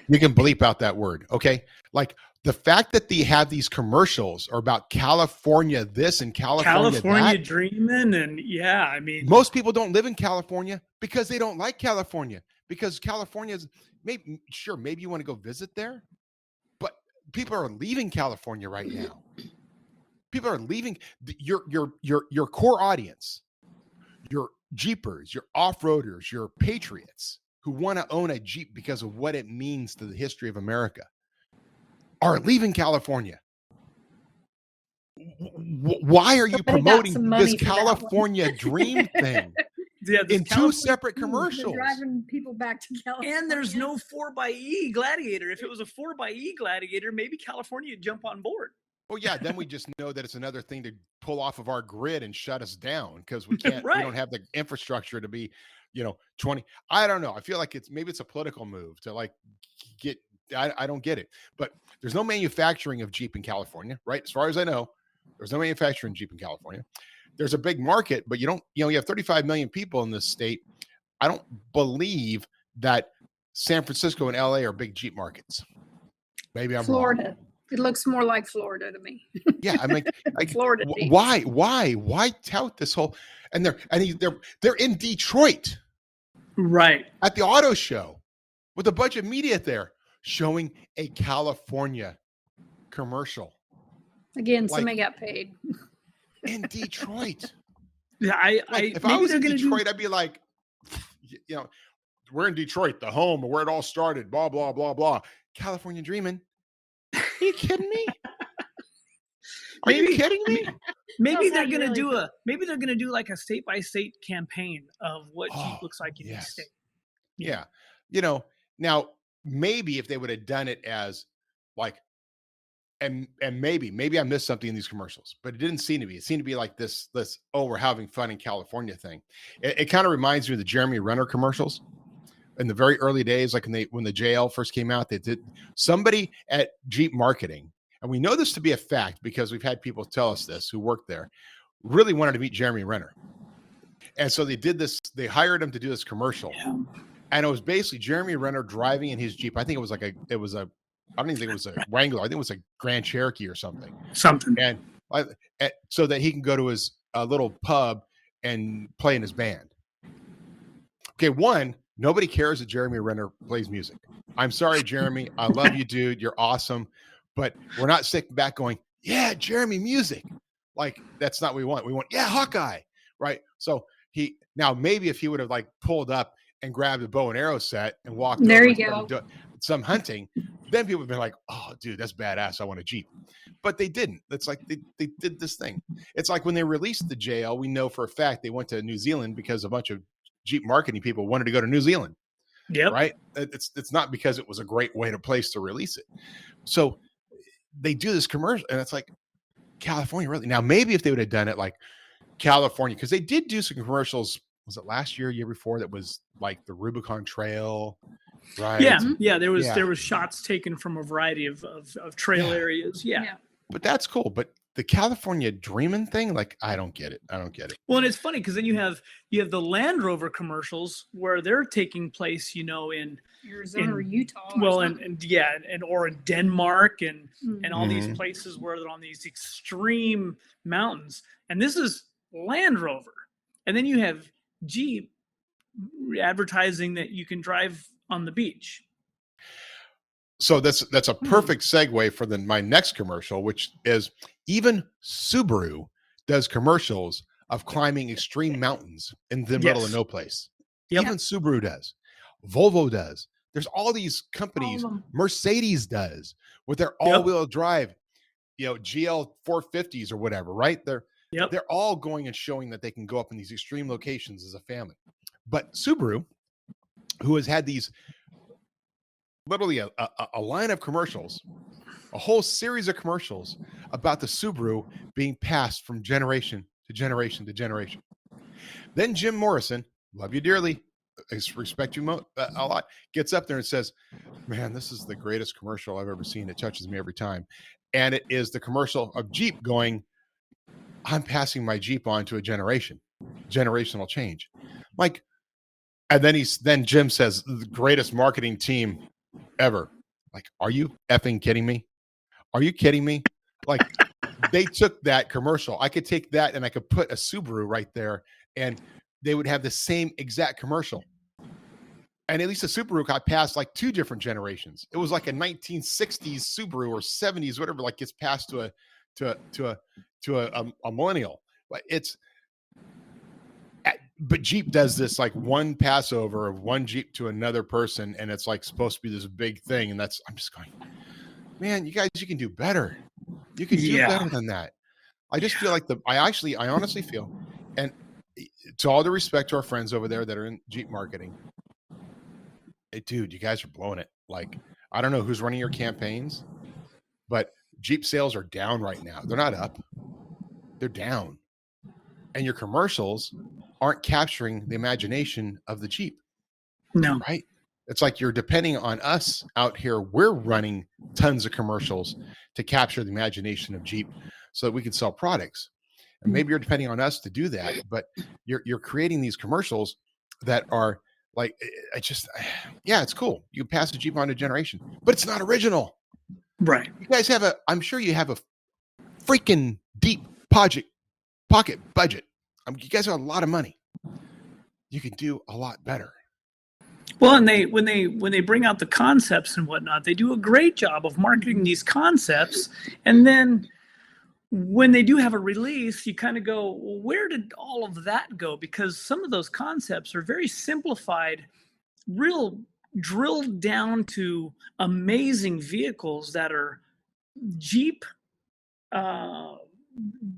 You can bleep out that word, okay? Like the fact that they have these commercials are about California this and California that. Dreaming, and I mean, most people don't live in California because they don't like California, because California is maybe you want to go visit there, but people are leaving California right now. People are leaving your core audience, your Jeepers, your off-roaders, your patriots who want to own a Jeep because of what it means to the history of America are leaving California. Why are you promoting this California dream thing in 2 separate commercials? Driving people back to California. And there's no 4xe Gladiator. If it was a 4xe Gladiator, maybe California would jump on board. Well, yeah, then we just know that it's another thing to pull off of our grid and shut us down because we can't. Right. We don't have the infrastructure to be, 20. I don't know. I feel like it's a political move to like get. I don't get it, but there's no manufacturing of Jeep in California, right? As far as I know, there's no manufacturing Jeep in California. There's a big market, but you have 35 million people in this state. I don't believe that San Francisco and LA are big Jeep markets. Maybe I'm Florida. wrong. It looks more like Florida to me. Yeah, I mean, like Florida. Why tout this whole? And they're in Detroit, right, at the auto show, with a bunch of media there showing a California commercial. Again, Like- somebody got paid. in Detroit. Yeah, If I maybe was they're in gonna Detroit, I'd be like, we're in Detroit, the home where it all started, blah, blah, blah, blah. California dreaming. Are you kidding me? Are you kidding me? Maybe That they're sounds gonna really do like a state by state campaign of what Jeep looks like in each yes. state. Yeah. Now maybe if they would have done it as like, and maybe I missed something in these commercials, but it didn't seem to be. It seemed to be like this, oh, we're having fun in California thing. It kind of reminds me of the Jeremy Renner commercials in the very early days, like when the JL first came out. They did somebody at Jeep marketing, and we know this to be a fact because we've had people tell us this who worked there, really wanted to meet Jeremy Renner. And so they did this, they hired him to do this commercial. Yeah. And it was basically Jeremy Renner driving in his Jeep. I think it was I don't even think it was a Wrangler. I think it was a Grand Cherokee or something. And so that he can go to his little pub and play in his band. Okay, one, nobody cares that Jeremy Renner plays music. I'm sorry, Jeremy. I love you, dude. You're awesome. But we're not sitting back going, yeah, Jeremy music. Like, that's not what we want. We want, yeah, Hawkeye. Right? So maybe if he would have like pulled up and grabbed a bow and arrow set and walked There over you and go. started doing some hunting, then people would have been like, oh, dude, that's badass. I want a Jeep. But they didn't. It's like they did this thing. It's like when they released the JL, we know for a fact they went to New Zealand because a bunch of Jeep marketing people wanted to go to New Zealand. Yep. Right? It's not because it was a great place to release it. So they do this commercial, and it's like, California, really? Now, maybe if they would have done it like California, because they did do some commercials. Was it last year, year before? That was like the Rubicon Trail, right? Yeah. There was shots taken from a variety of trail areas. Yeah. But that's cool. But the California dreaming thing, like, I don't get it. Well, and it's funny because then you have the Land Rover commercials where they're taking place, in Arizona or Utah. Well, or in Denmark and all these Mhm. places where they're on these extreme mountains. And this is Land Rover. And then you have Jeep advertising that you can drive on the beach. So that's a perfect segue for my next commercial, which is even Subaru does commercials of climbing extreme mountains in the middle of no place. Yep. Even Subaru does. Volvo does. There's all these companies. All of 'em. Mercedes does with their all-wheel drive, GL 450s or whatever, right? They're all going and showing that they can go up in these extreme locations as a family. But Subaru, who has had these literally a line of commercials, a whole series of commercials about the Subaru being passed from generation to generation to generation. Then Jim Morrison, love you dearly, respect you a lot, gets up there and says, man, this is the greatest commercial I've ever seen. It touches me every time. And it is the commercial of Jeep going, I'm passing my Jeep on to a generational change. Like, and then Jim says, the greatest marketing team ever. Like, are you effing kidding me? Are you kidding me? Like, they took that commercial. I could take that and I could put a Subaru right there and they would have the same exact commercial. And at least the Subaru got passed like two different generations. It was like a 1960s Subaru or 70s, whatever, like gets passed to a millennial. But Jeep does this like one passover of one Jeep to another person, and it's like supposed to be this big thing. And I'm just going, man, you guys, you can do better. You can do better than that. I just feel like I honestly feel, and to all the respect to our friends over there that are in Jeep marketing, dude, you guys are blowing it. Like, I don't know who's running your campaigns, but Jeep sales are down right now. They're not up. They're down. And your commercials aren't capturing the imagination of the Jeep. No. Right? It's like you're depending on us out here. We're running tons of commercials to capture the imagination of Jeep so that we can sell products. And maybe you're depending on us to do that, but you're creating these commercials that are like, it's cool. You can pass the Jeep on to generation, but it's not original. Right. You guys I'm sure you have a freaking deep pocket budget. You guys have a lot of money. You can do a lot better. Well, and when they bring out the concepts and whatnot, they do a great job of marketing these concepts. And then when they do have a release, you kind of go, well, where did all of that go? Because some of those concepts are very simplified, real drilled down to amazing vehicles that are Jeep.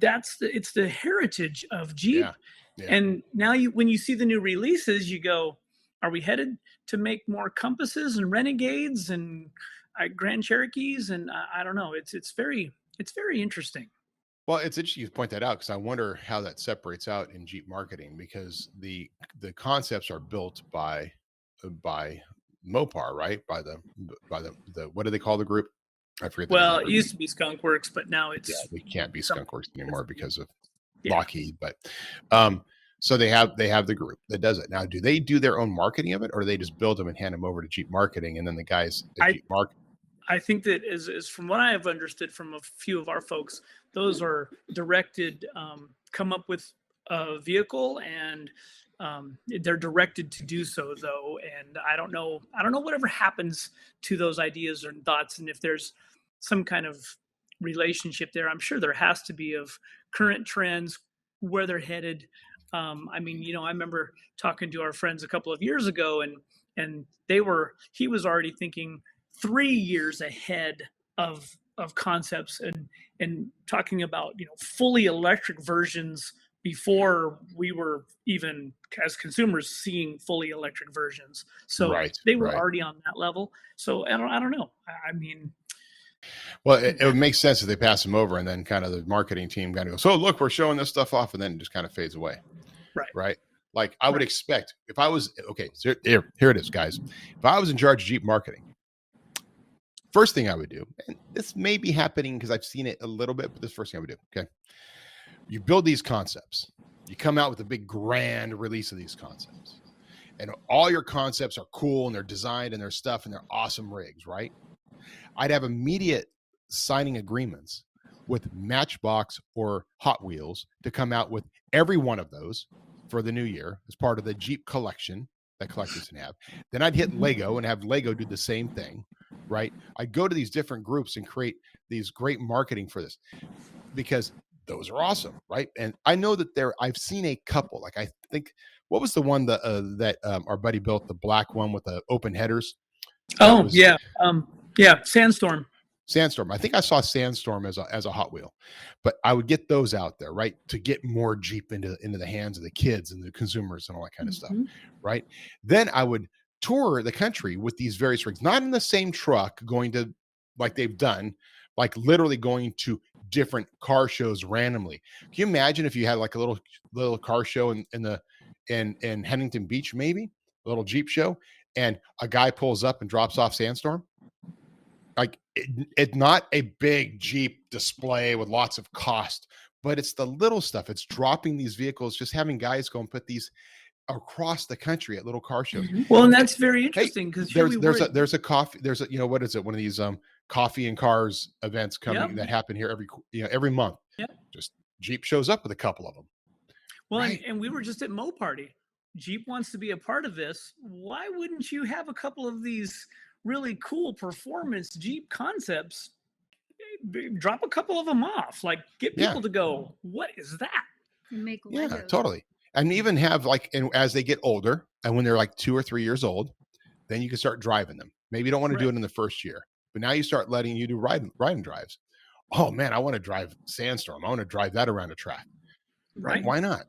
It's the heritage of Jeep. Yeah. Yeah. And now when you see the new releases, you go, are we headed to make more Compasses and Renegades and Grand Cherokees? And I don't know. It's very interesting. Well, it's interesting you point that out, because I wonder how that separates out in Jeep marketing, because the concepts are built by Mopar, right? By the what do they call the group? I forget. Well, it used to be Skunk Works, but now it's they can't be Skunk Works anymore because of Yeah. Lockheed. But so they have the group that does it. Now, do they do their own marketing of it, or do they just build them and hand them over to Jeep marketing, and then the guys at Jeep marketing? I think that is from what I have understood from a few of our folks, those are directed, come up with a vehicle, and they're directed to do so, though. And I don't know whatever happens to those ideas or thoughts, and if there's some kind of relationship there. I'm sure there has to be, of current trends, where they're headed. I mean, I remember talking to our friends a couple of years ago, and he was already thinking 3 years ahead of concepts, and talking about fully electric versions before we were even, as consumers, seeing fully electric versions. So they were already on that level. So I don't know. I mean, well, it would make sense if they pass them over, and then kind of the marketing team kind of goes, so look, we're showing this stuff off, and then it just kind of fades away. Right. Like I would expect, if I was, okay, so here it is, guys. If I was in charge of Jeep marketing, first thing I would do, and this may be happening because I've seen it a little bit, but this first thing I would do, okay, you build these concepts. You come out with a big grand release of these concepts. And all your concepts are cool, and they're designed, and they're stuff, and they're awesome rigs, right? I'd have immediate signing agreements with Matchbox or Hot Wheels to come out with every one of those for the new year as part of the Jeep collection that collectors can have. Then I'd hit Lego and have Lego do the same thing, right? I'd go to these different groups and create these great marketing for this, because those are awesome, right? And I know that I've seen a couple, like I think, what was the one that our buddy built, the black one with the open headers? Sandstorm. Sandstorm. I think I saw Sandstorm as a Hot Wheel, but I would get those out there, right, to get more Jeep into the hands of the kids and the consumers and all that kind of stuff, right? Then I would tour the country with these various rigs, not in the same truck, going to, like they've done, like literally going to different car shows randomly. Can you imagine if you had like a little car show in Huntington Beach, maybe a little Jeep show, and a guy pulls up and drops off Sandstorm? Like it's not a big Jeep display with lots of cost, but it's the little stuff. It's dropping these vehicles, just having guys go and put these across the country at little car shows. Well, and that's very interesting, because there's a coffee, what is it? One of these coffee and cars events coming that happen here every month. Yeah. Just Jeep shows up with a couple of them. Well, right. and we were just at MoParty. Jeep wants to be a part of this. Why wouldn't you have a couple of these really cool performance Jeep concepts? Drop a couple of them off, like get people to go, what is that? And make Legos. Yeah, totally. And even have and as they get older, and when they're like 2 or 3 years old, then you can start driving them. Maybe you don't want to do it in the first year, but now you start letting you do ride and drives. Oh man, I want to drive Sandstorm. I want to drive that around a track. Right? Why not?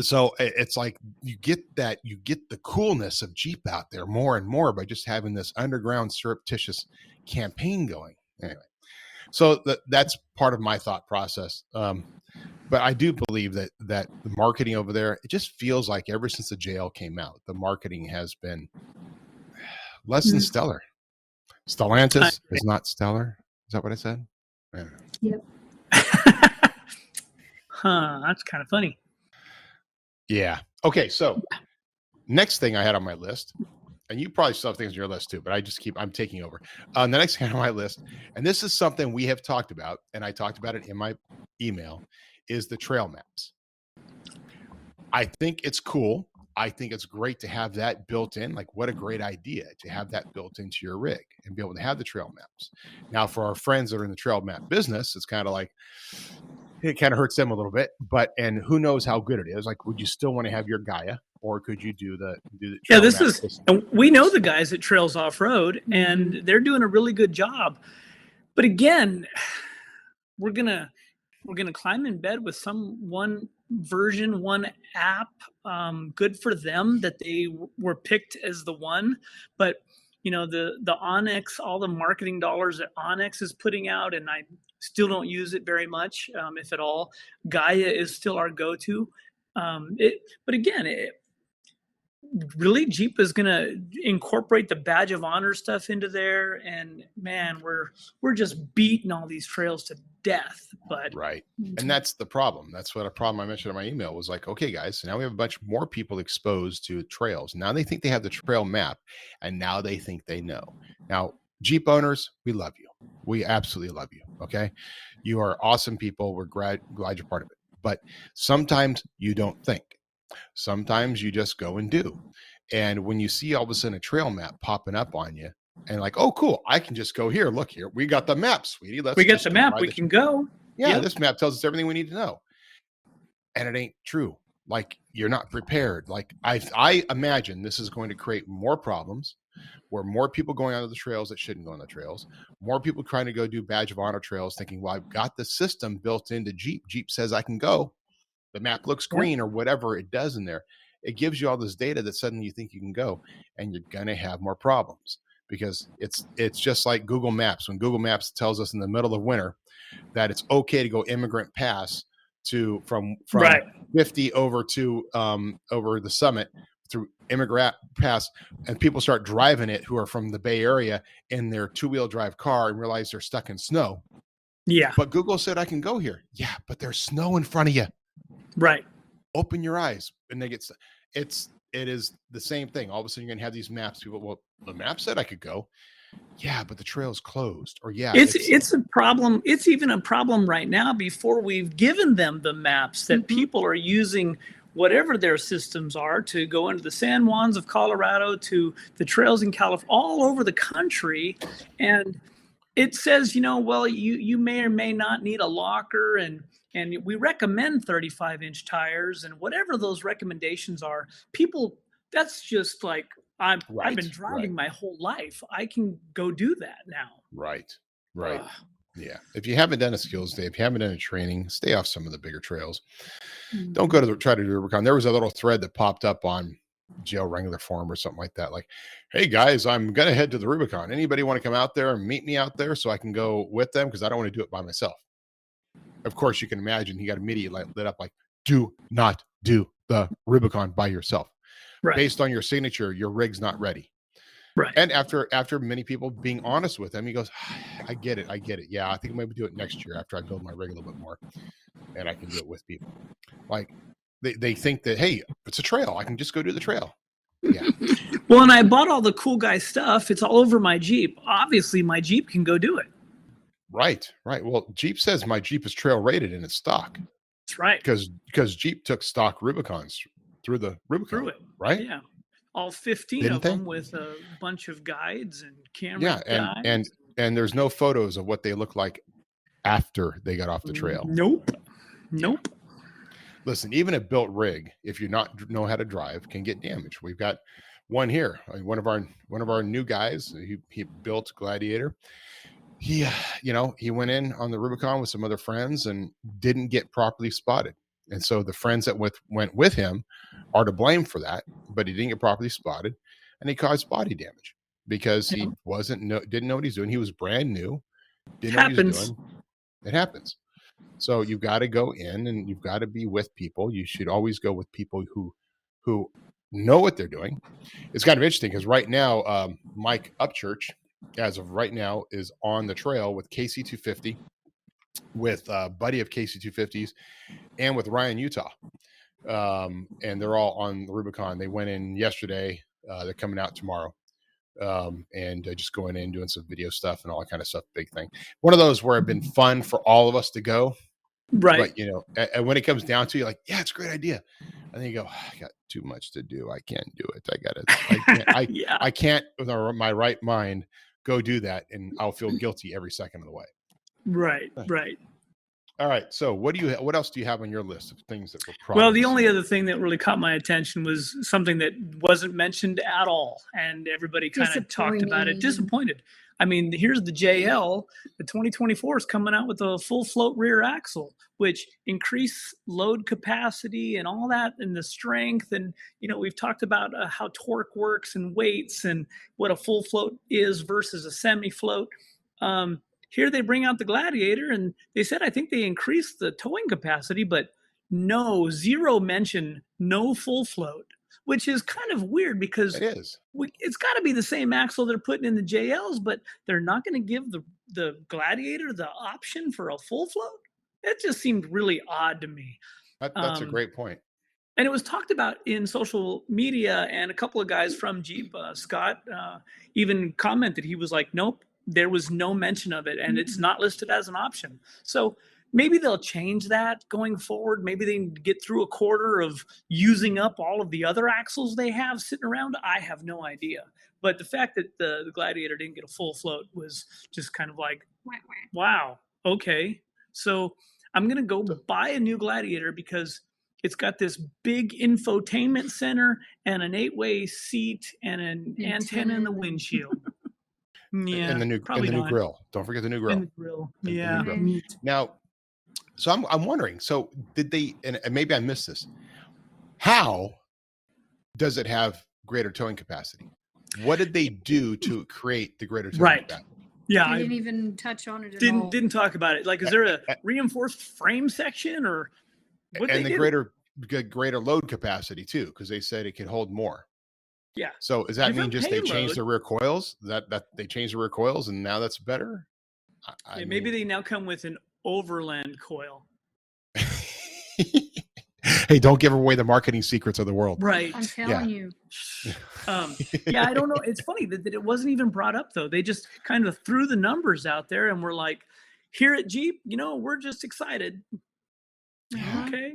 So it's like you get the coolness of Jeep out there more and more by just having this underground surreptitious campaign going. Anyway, so that's part of my thought process. But I do believe that the marketing over there, it just feels like ever since the JL came out, the marketing has been less than stellar. Stellantis is not stellar. Is that what I said? I don't know. Yep. That's kind of funny. Yeah. Okay. So next thing I had on my list, and you probably still have things on your list too, but I'm taking over. The next thing on my list, and this is something we have talked about, and I talked about it in my email, is the trail maps. I think it's cool I think it's great to have that built in. Like, what a great idea to have that built into your rig and be able to have the trail maps. Now, for our friends that are in the trail map business, it's kind of like, it kind of hurts them a little bit, and who knows how good it is. Like, would you still want to have your Gaia, or could you do the yeah, trail this map is, system? and we know the guys at Trails Off Road, and they're doing a really good job. But again, we're gonna climb in bed with one version, one app. Good for them that they were picked as the one. But the Onyx, all the marketing dollars that Onyx is putting out, and I still don't use it very much, if at all. Gaia is still our go-to. But again, really, Jeep is going to incorporate the badge of honor stuff into there, and man, we're just beating all these trails to death. But right, and that's the problem. That's what a problem I mentioned in my email was like, okay, guys, so now we have a bunch more people exposed to trails. Now they think they have the trail map, and now they think they know. Now, Jeep owners, we love you. We absolutely love you. Okay, you are awesome people. We're glad you're part of it. But sometimes you don't think. Sometimes you just go and do. And when you see all of a sudden a trail map popping up on you and like, oh, cool, I can just go here. Look here. We got the map, sweetie. We got the map. We can go. Yeah, yep. This map tells us everything we need to know. And it ain't true. Like, you're not prepared. Like, I imagine this is going to create more problems where more people going onto the trails that shouldn't go on the trails, more people trying to go do badge of honor trails thinking, well, I've got the system built into Jeep. Jeep says I can go. The map looks green or whatever it does in there. It gives you all this data that suddenly you think you can go, and you're going to have more problems because it's just like Google Maps. When Google Maps tells us in the middle of winter that it's okay to go Immigrant Pass from right. 50 over to over the summit through Immigrant Pass, and people start driving it who are from the Bay Area in their 2-wheel drive car and realize they're stuck in snow. Yeah. But Google said I can go here. Yeah, but there's snow in front of you. Right. Open your eyes, and it is the same thing. All of a sudden, you're gonna have these maps. People, well, the map said I could go. Yeah, but the trail's closed. Or yeah, it's a problem. It's even a problem right now before we've given them the maps that people are using whatever their systems are to go into the San Juans of Colorado, to the trails in California, all over the country, and it says, well, you may or may not need a locker, and we recommend 35-inch tires, and whatever those recommendations are, people, that's just like, I've been driving my whole life. I can go do that now. Right. Yeah. If you haven't done a Skillz Day, if you haven't done a training, stay off some of the bigger trails. Don't go to try to do Rubicon. There was a little thread that popped up on Jail Wrangler Forum or something like that. Like, hey guys, I'm going to head to the Rubicon. Anybody want to come out there and meet me out there so I can go with them? Because I don't want to do it by myself. Of course, you can imagine he got immediately lit up like, do not do the Rubicon by yourself. Right. Based on your signature, your rig's not ready. Right. And after many people being honest with him, he goes, I get it. Yeah, I think I'm going to do it next year after I build my rig a little bit more and I can do it with people. Like, they think that, hey, it's a trail. I can just go do the trail. Yeah. Well, and I bought all the cool guy stuff. It's all over my Jeep. Obviously, my Jeep can go do it. Right. Well, Jeep says my Jeep is trail rated in its stock. That's right. Because Jeep took stock Rubicons through the Rubicon. Through it. Right? Yeah. All 15 of them with a bunch of guides and camera guides. And there's no photos of what they look like after they got off the trail. Nope. Listen, even a built rig, if you not know how to drive, can get damaged. We've got one here. One of our new guys. He built Gladiator. He went in on the Rubicon with some other friends and didn't get properly spotted. And so the friends that went with him are to blame for that, but he didn't get properly spotted, and he caused body damage because he didn't know what he's doing. He was brand new. Didn't know what he was doing. It happens. So you've got to go in and you've got to be with people. You should always go with people who know what they're doing. It's kind of interesting because right now, Mike Upchurch, as of right now, is on the trail with KC250, with Buddy of KC250s, and with Ryan Utah. And they're all on the Rubicon. They went in yesterday. They're coming out tomorrow. And just going in, doing some video stuff and all that kind of stuff. Big thing. One of those where it's been fun for all of us to go. Right. But, and when it comes down to, you're like, yeah, it's a great idea. and then you go, I got too much to do. I can't do it. I can't with my right mind go do that, and I'll feel guilty every second of the way. Right. All right. So what else do you have on your list of things that were problems? Well, the only other thing that really caught my attention was something that wasn't mentioned at all, and everybody kind of talked about it. Disappointed. I mean, here's the JL. The 2024 is coming out with a full float rear axle, which increase load capacity and all that, and the strength. And we've talked about how torque works and weights and what a full float is versus a semi float. Here they bring out the Gladiator, and they said I think they increased the towing capacity, but zero mention, no full float, which is kind of weird because it's got to be the same axle they're putting in the JLs, but they're not going to give the Gladiator the option for a full float. It just seemed really odd to me. That's a great point. And it was talked about in social media, and a couple of guys from Jeep, Scott, even commented. He was like, nope, there was no mention of it, and it's not listed as an option. So maybe they'll change that going forward. Maybe they can get through a quarter of using up all of the other axles they have sitting around. I have no idea. But the fact that the Gladiator didn't get a full float was just kind of like, wow, okay. So I'm going to go buy a new Gladiator because it's got this big infotainment center and an 8-way seat and an antenna in the windshield. Yeah, and the new grill. Don't forget the new grill. And the grill. Yeah. The new grill. Now, so I'm wondering. So did they? And maybe I missed this. How does it have greater towing capacity? What did they do to create the greater towing capacity? Yeah, I didn't even touch on it at all. Didn't talk about it. Like, is there a reinforced frame section or? And the greater load capacity too, because they said it could hold more. Yeah. So does that mean just they changed the rear coils? That they changed the rear coils and now that's better? Maybe they now come with an overland coil. Hey, don't give away the marketing secrets of the world. Right. I'm telling you. Yeah, I don't know. It's funny that it wasn't even brought up though. They just kind of threw the numbers out there and we're like, here at Jeep, we're just excited. Okay.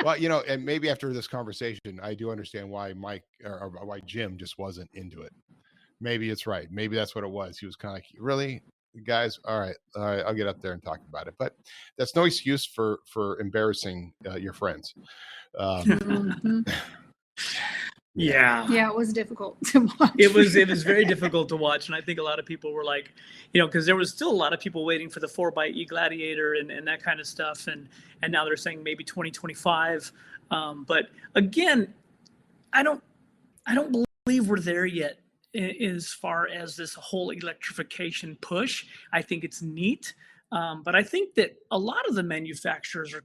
Well, and maybe after this conversation, I do understand why Mike or why Jim just wasn't into it. Maybe it's right. Maybe that's what it was. He was kind of like, really, guys? All right, I'll get up there and talk about it. But that's no excuse for embarrassing your friends. Yeah, it was difficult to watch. It was very difficult to watch, and I think a lot of people were like, because there was still a lot of people waiting for the 4xe Gladiator and that kind of stuff, and now they're saying maybe 2025. But again, I don't believe we're there yet as far as this whole electrification push. I think it's neat, but I think that a lot of the manufacturers are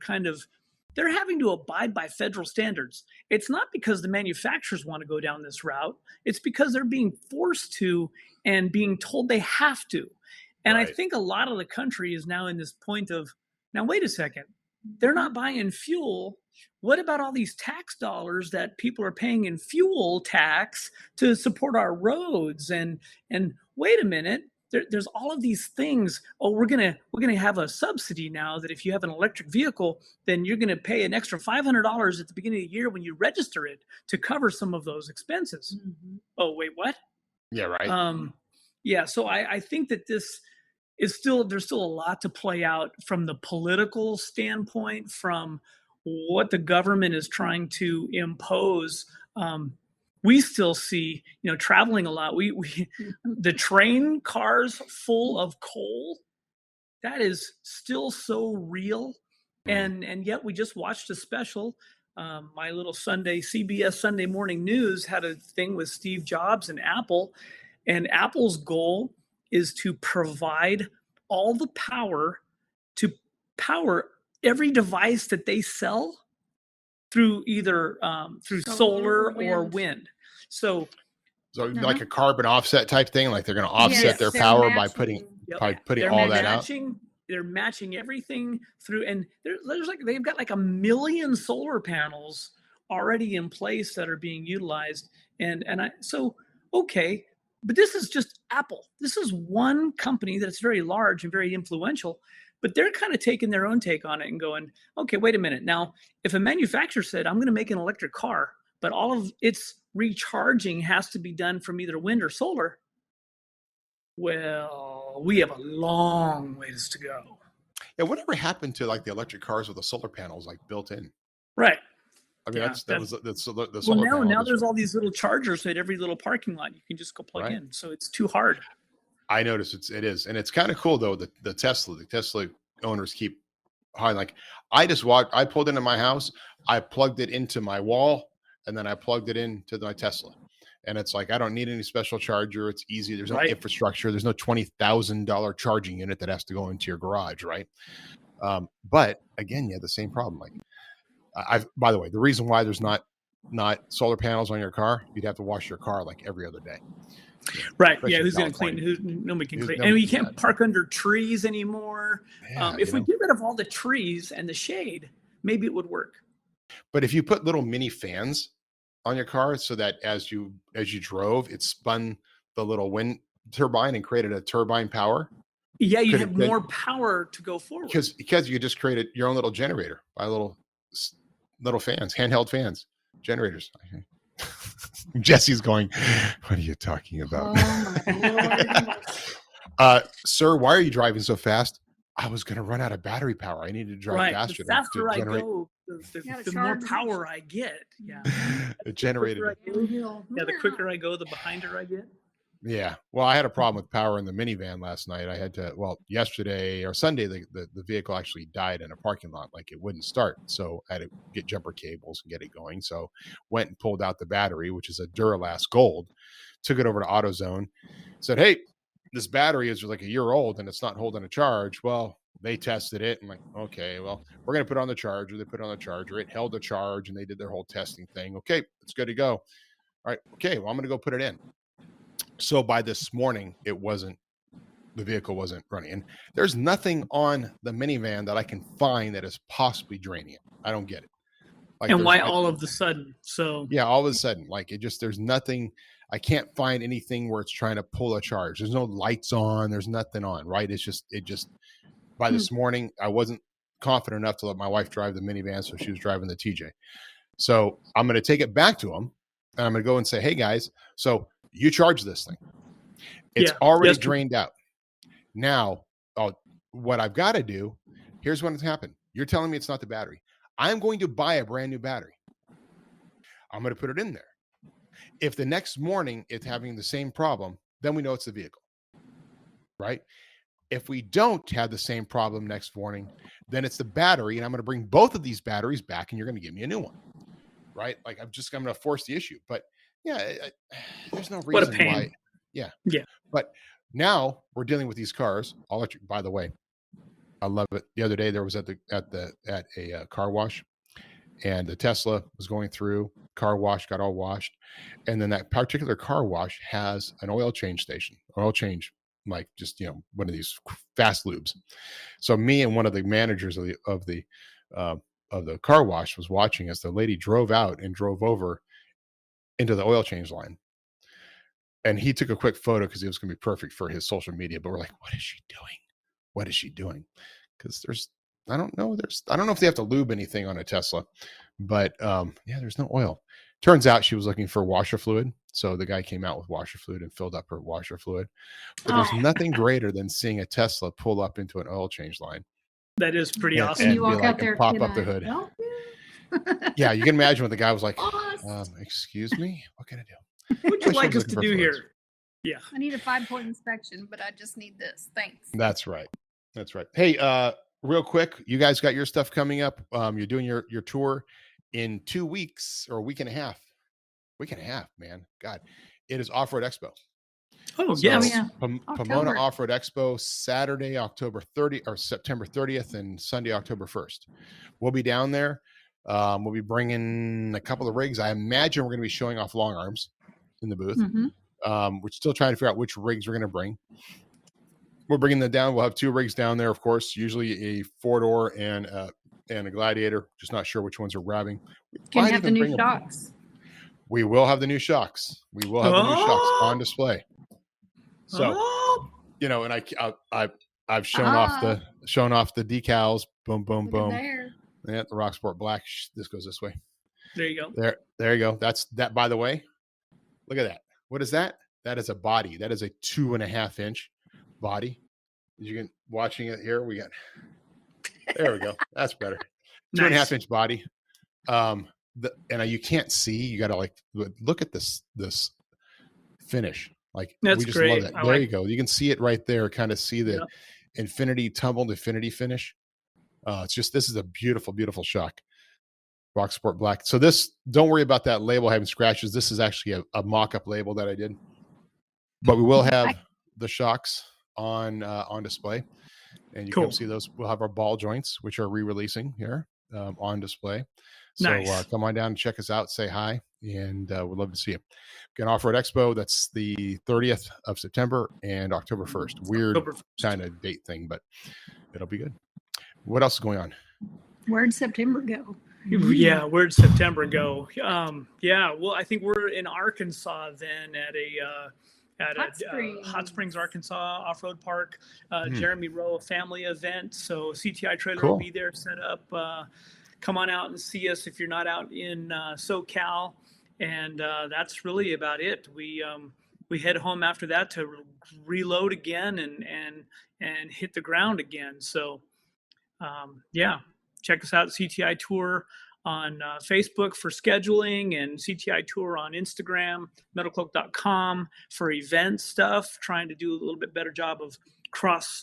they're having to abide by federal standards. It's not because the manufacturers want to go down this route. It's because they're being forced to and being told they have to. And I think a lot of the country is now in this point of, now, wait a second, they're not buying fuel. What about all these tax dollars that people are paying in fuel tax to support our roads? And wait a minute, there's all of these things. Oh, we're gonna have a subsidy now that if you have an electric vehicle, then you're gonna pay an extra $500 at the beginning of the year when you register it to cover some of those expenses. Mm-hmm. Oh, wait, what? Yeah, right. Yeah, so I think that this is there's still a lot to play out from the political standpoint, from what the government is trying to impose. We still see, traveling a lot. We the train cars full of coal, that is still so real. And yet we just watched a special. My little CBS Sunday Morning News had a thing with Steve Jobs and Apple. And Apple's goal is to provide all the power to power every device that they sell through either through solar or wind. So like a carbon offset type thing, like they're going to offset their power by putting all that out. They're matching everything through, and they've got like 1 million solar panels already in place that are being utilized. Okay, but this is just Apple. This is one company that's very large and very influential. But they're kind of taking their own take on it and going, okay, wait a minute. Now, if a manufacturer said, I'm going to make an electric car, but all of its recharging has to be done from either wind or solar, well, we have a long ways to go. Yeah, whatever happened to like the electric cars with the solar panels like built in? Right. I mean, Yeah, that's the solar Well, now panel. there's all these little chargers at every little parking lot. You can just go plug in. So it's too hard. I notice it is. And it's kind of cool though, the Tesla owners keep high. Like I pulled into my house, I plugged it into my wall, and then I plugged it into my Tesla. And it's like, I don't need any special charger. It's easy. There's no infrastructure. There's no $20,000 charging unit that has to go into your garage. Right. But again, you have the same problem. Like by the way, the reason why there's not solar panels on your car, you'd have to wash your car like every other day. Right. Yeah. Who's going to clean? Nobody can clean. And you can't park under trees anymore. Yeah, if we get rid of all the trees and the shade, maybe it would work. But if you put little mini fans on your car so that as you drove, it spun the little wind turbine and created a turbine power. Yeah. You have more power to go forward. Because you just created your own little generator by little fans, handheld fans, generators. Jesse's going, what are you talking about? Sir, why are you driving so fast? I was going to run out of battery power. I needed to drive faster. The faster I go, the more power I get. Yeah. It generated. The quicker I go, the behinder I get. Yeah. Well, I had a problem with power in the minivan last night. I had to, yesterday or Sunday, the vehicle actually died in a parking lot. Like it wouldn't start. So I had to get jumper cables and get it going. So went and pulled out the battery, which is a Duralast Gold, took it over to AutoZone, said, hey, this battery is like a year old and it's not holding a charge. Well, they tested it. I'm like, okay, well, we're going to put it on the charger. They put it on the charger. It held a charge and they did their whole testing thing. Okay, it's good to go. All right. Okay. Well, I'm going to go put it in. So by this morning, the vehicle wasn't running. And there's nothing on the minivan that I can find that is possibly draining it. I don't get it. Like, and why all of a sudden? So yeah, all of a sudden, like there's nothing. I can't find anything where it's trying to pull a charge. There's no lights on. There's nothing on, right? It just by this morning, I wasn't confident enough to let my wife drive the minivan. So she was driving the TJ. So I'm going to take it back to them and I'm going to go and say, hey guys, so you charge this thing. It's already drained out. Now, what I've got to do, here's what has happened. You're telling me it's not the battery. I'm going to buy a brand new battery. I'm going to put it in there. If the next morning it's having the same problem, then we know it's the vehicle, right? If we don't have the same problem next morning, then it's the battery, and I'm going to bring both of these batteries back, and you're going to give me a new one, right? Like I'm going to force the issue. But yeah, there's no reason why. Yeah. But now we're dealing with these cars, all electric. By the way, I love it. The other day there was at a car wash, and the Tesla was going through. Car wash got all washed, and then that particular car wash has an oil change station. Like just one of these fast lubes. So me and one of the managers of the car wash was watching as the lady drove out and drove over into the oil change line. And he took a quick photo because it was going to be perfect for his social media. But we're like, what is she doing? What is she doing? Because I don't know if they have to lube anything on a Tesla, but there's no oil. Turns out she was looking for washer fluid. So the guy came out with washer fluid and filled up her washer fluid. But there's nothing greater than seeing a Tesla pull up into an oil change line. That is pretty awesome. And you walk out there, pop up the hood. Yeah, you can imagine what the guy was like. Excuse me, what can I do? What would you like us to do here? Yeah, I need a 5-point inspection, but I just need this. Thanks. That's right. Hey, real quick, you guys got your stuff coming up. You're doing your tour in 2 weeks or a week and a half. Week and a half, man. God, it is Off Road Expo. Oh, yes. Pomona Off Road Expo, Saturday, September 30th and Sunday, October 1st. We'll be down there. We'll be bringing a couple of rigs. I imagine we're going to be showing off long arms in the booth. Mm-hmm. We're still trying to figure out which rigs we're going to bring. We're bringing them down. We'll have 2 rigs down there, of course, usually a 4-door and a Gladiator. Just not sure which ones are grabbing. Can you have the new shocks? We will have the new shocks. We will have the new shocks on display. So, and I I've shown off the decals. Boom, boom, Look at boom. there. Yeah, the Rock Sport Black. This goes this way. There you go. There you go. That's that. By the way, look at that. What is that? That is a body. That is a 2.5 inch body. You can watching it here. We got. There we go. That's better. 2.5 inch body. And you can't see. You got to like look at this finish. Like That's we just great. love that. There you go. You can see it right there. Kind of see the tumbled infinity finish. It's just, this is a beautiful, beautiful shock. Rock Sport Black. So this, don't worry about that label having scratches. This is actually a mock-up label that I did, but we will have the shocks on display, and you can see those. We'll have our ball joints, which are re-releasing here on display. So come on down and check us out, say hi, and we'd love to see you. Again, Off-Road Expo, that's the 30th of September and October 1st. Weird kind of date thing, but it'll be good. What else is going on? Where'd September go? Yeah, where'd September go? Well, I think we're in Arkansas then at Hot Springs, Arkansas Off-Road Park, Jeremy Rowe family event. So CTI trailer will be there set up. Come on out and see us if you're not out in SoCal, and that's really about it. We head home after that to reload again and hit the ground again. So check us out, CTI Tour on Facebook for scheduling, and CTI Tour on Instagram, metalcloak.com for event stuff, trying to do a little bit better job of cross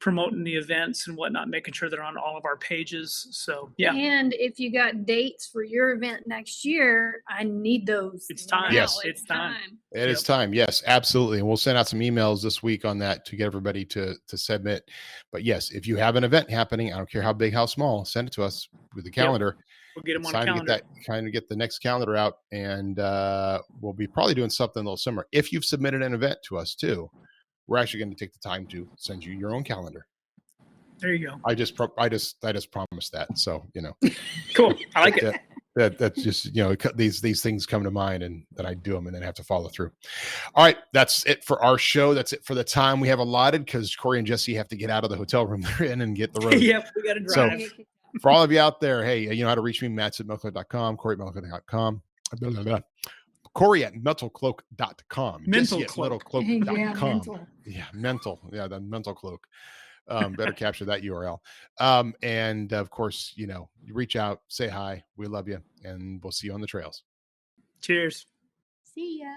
promoting the events and whatnot, making sure they're on all of our pages. So and if you got dates for your event next year, I need those. It's time. Yes, it's time. It is time. Yes, absolutely. And we'll send out some emails this week on that to get everybody to submit. But yes, if you have an event happening, I don't care how big, how small, send it to us with the calendar. We'll get them on the calendar. Get the next calendar out, and we'll be probably doing something a little similar. If you've submitted an event to us too, we're actually going to take the time to send you your own calendar. There you go. I just promised that. So, cool. I like it. That's just, these things come to mind, and that I do them and then have to follow through. All right. That's it for our show. That's it for the time we have allotted, because Corey and Jessy have to get out of the hotel room they're in and get the road. Yep. We got to drive. So for all of you out there, hey, you know how to reach me, Matson@metalcloak.com, Corey at metalcloak.com. Corey at metalcloak.com. Metalcloak.com. Yeah, mental. Yeah, the mental cloak. Better capture that URL. And of course, you reach out, say hi. We love you, and we'll see you on the trails. Cheers. See ya.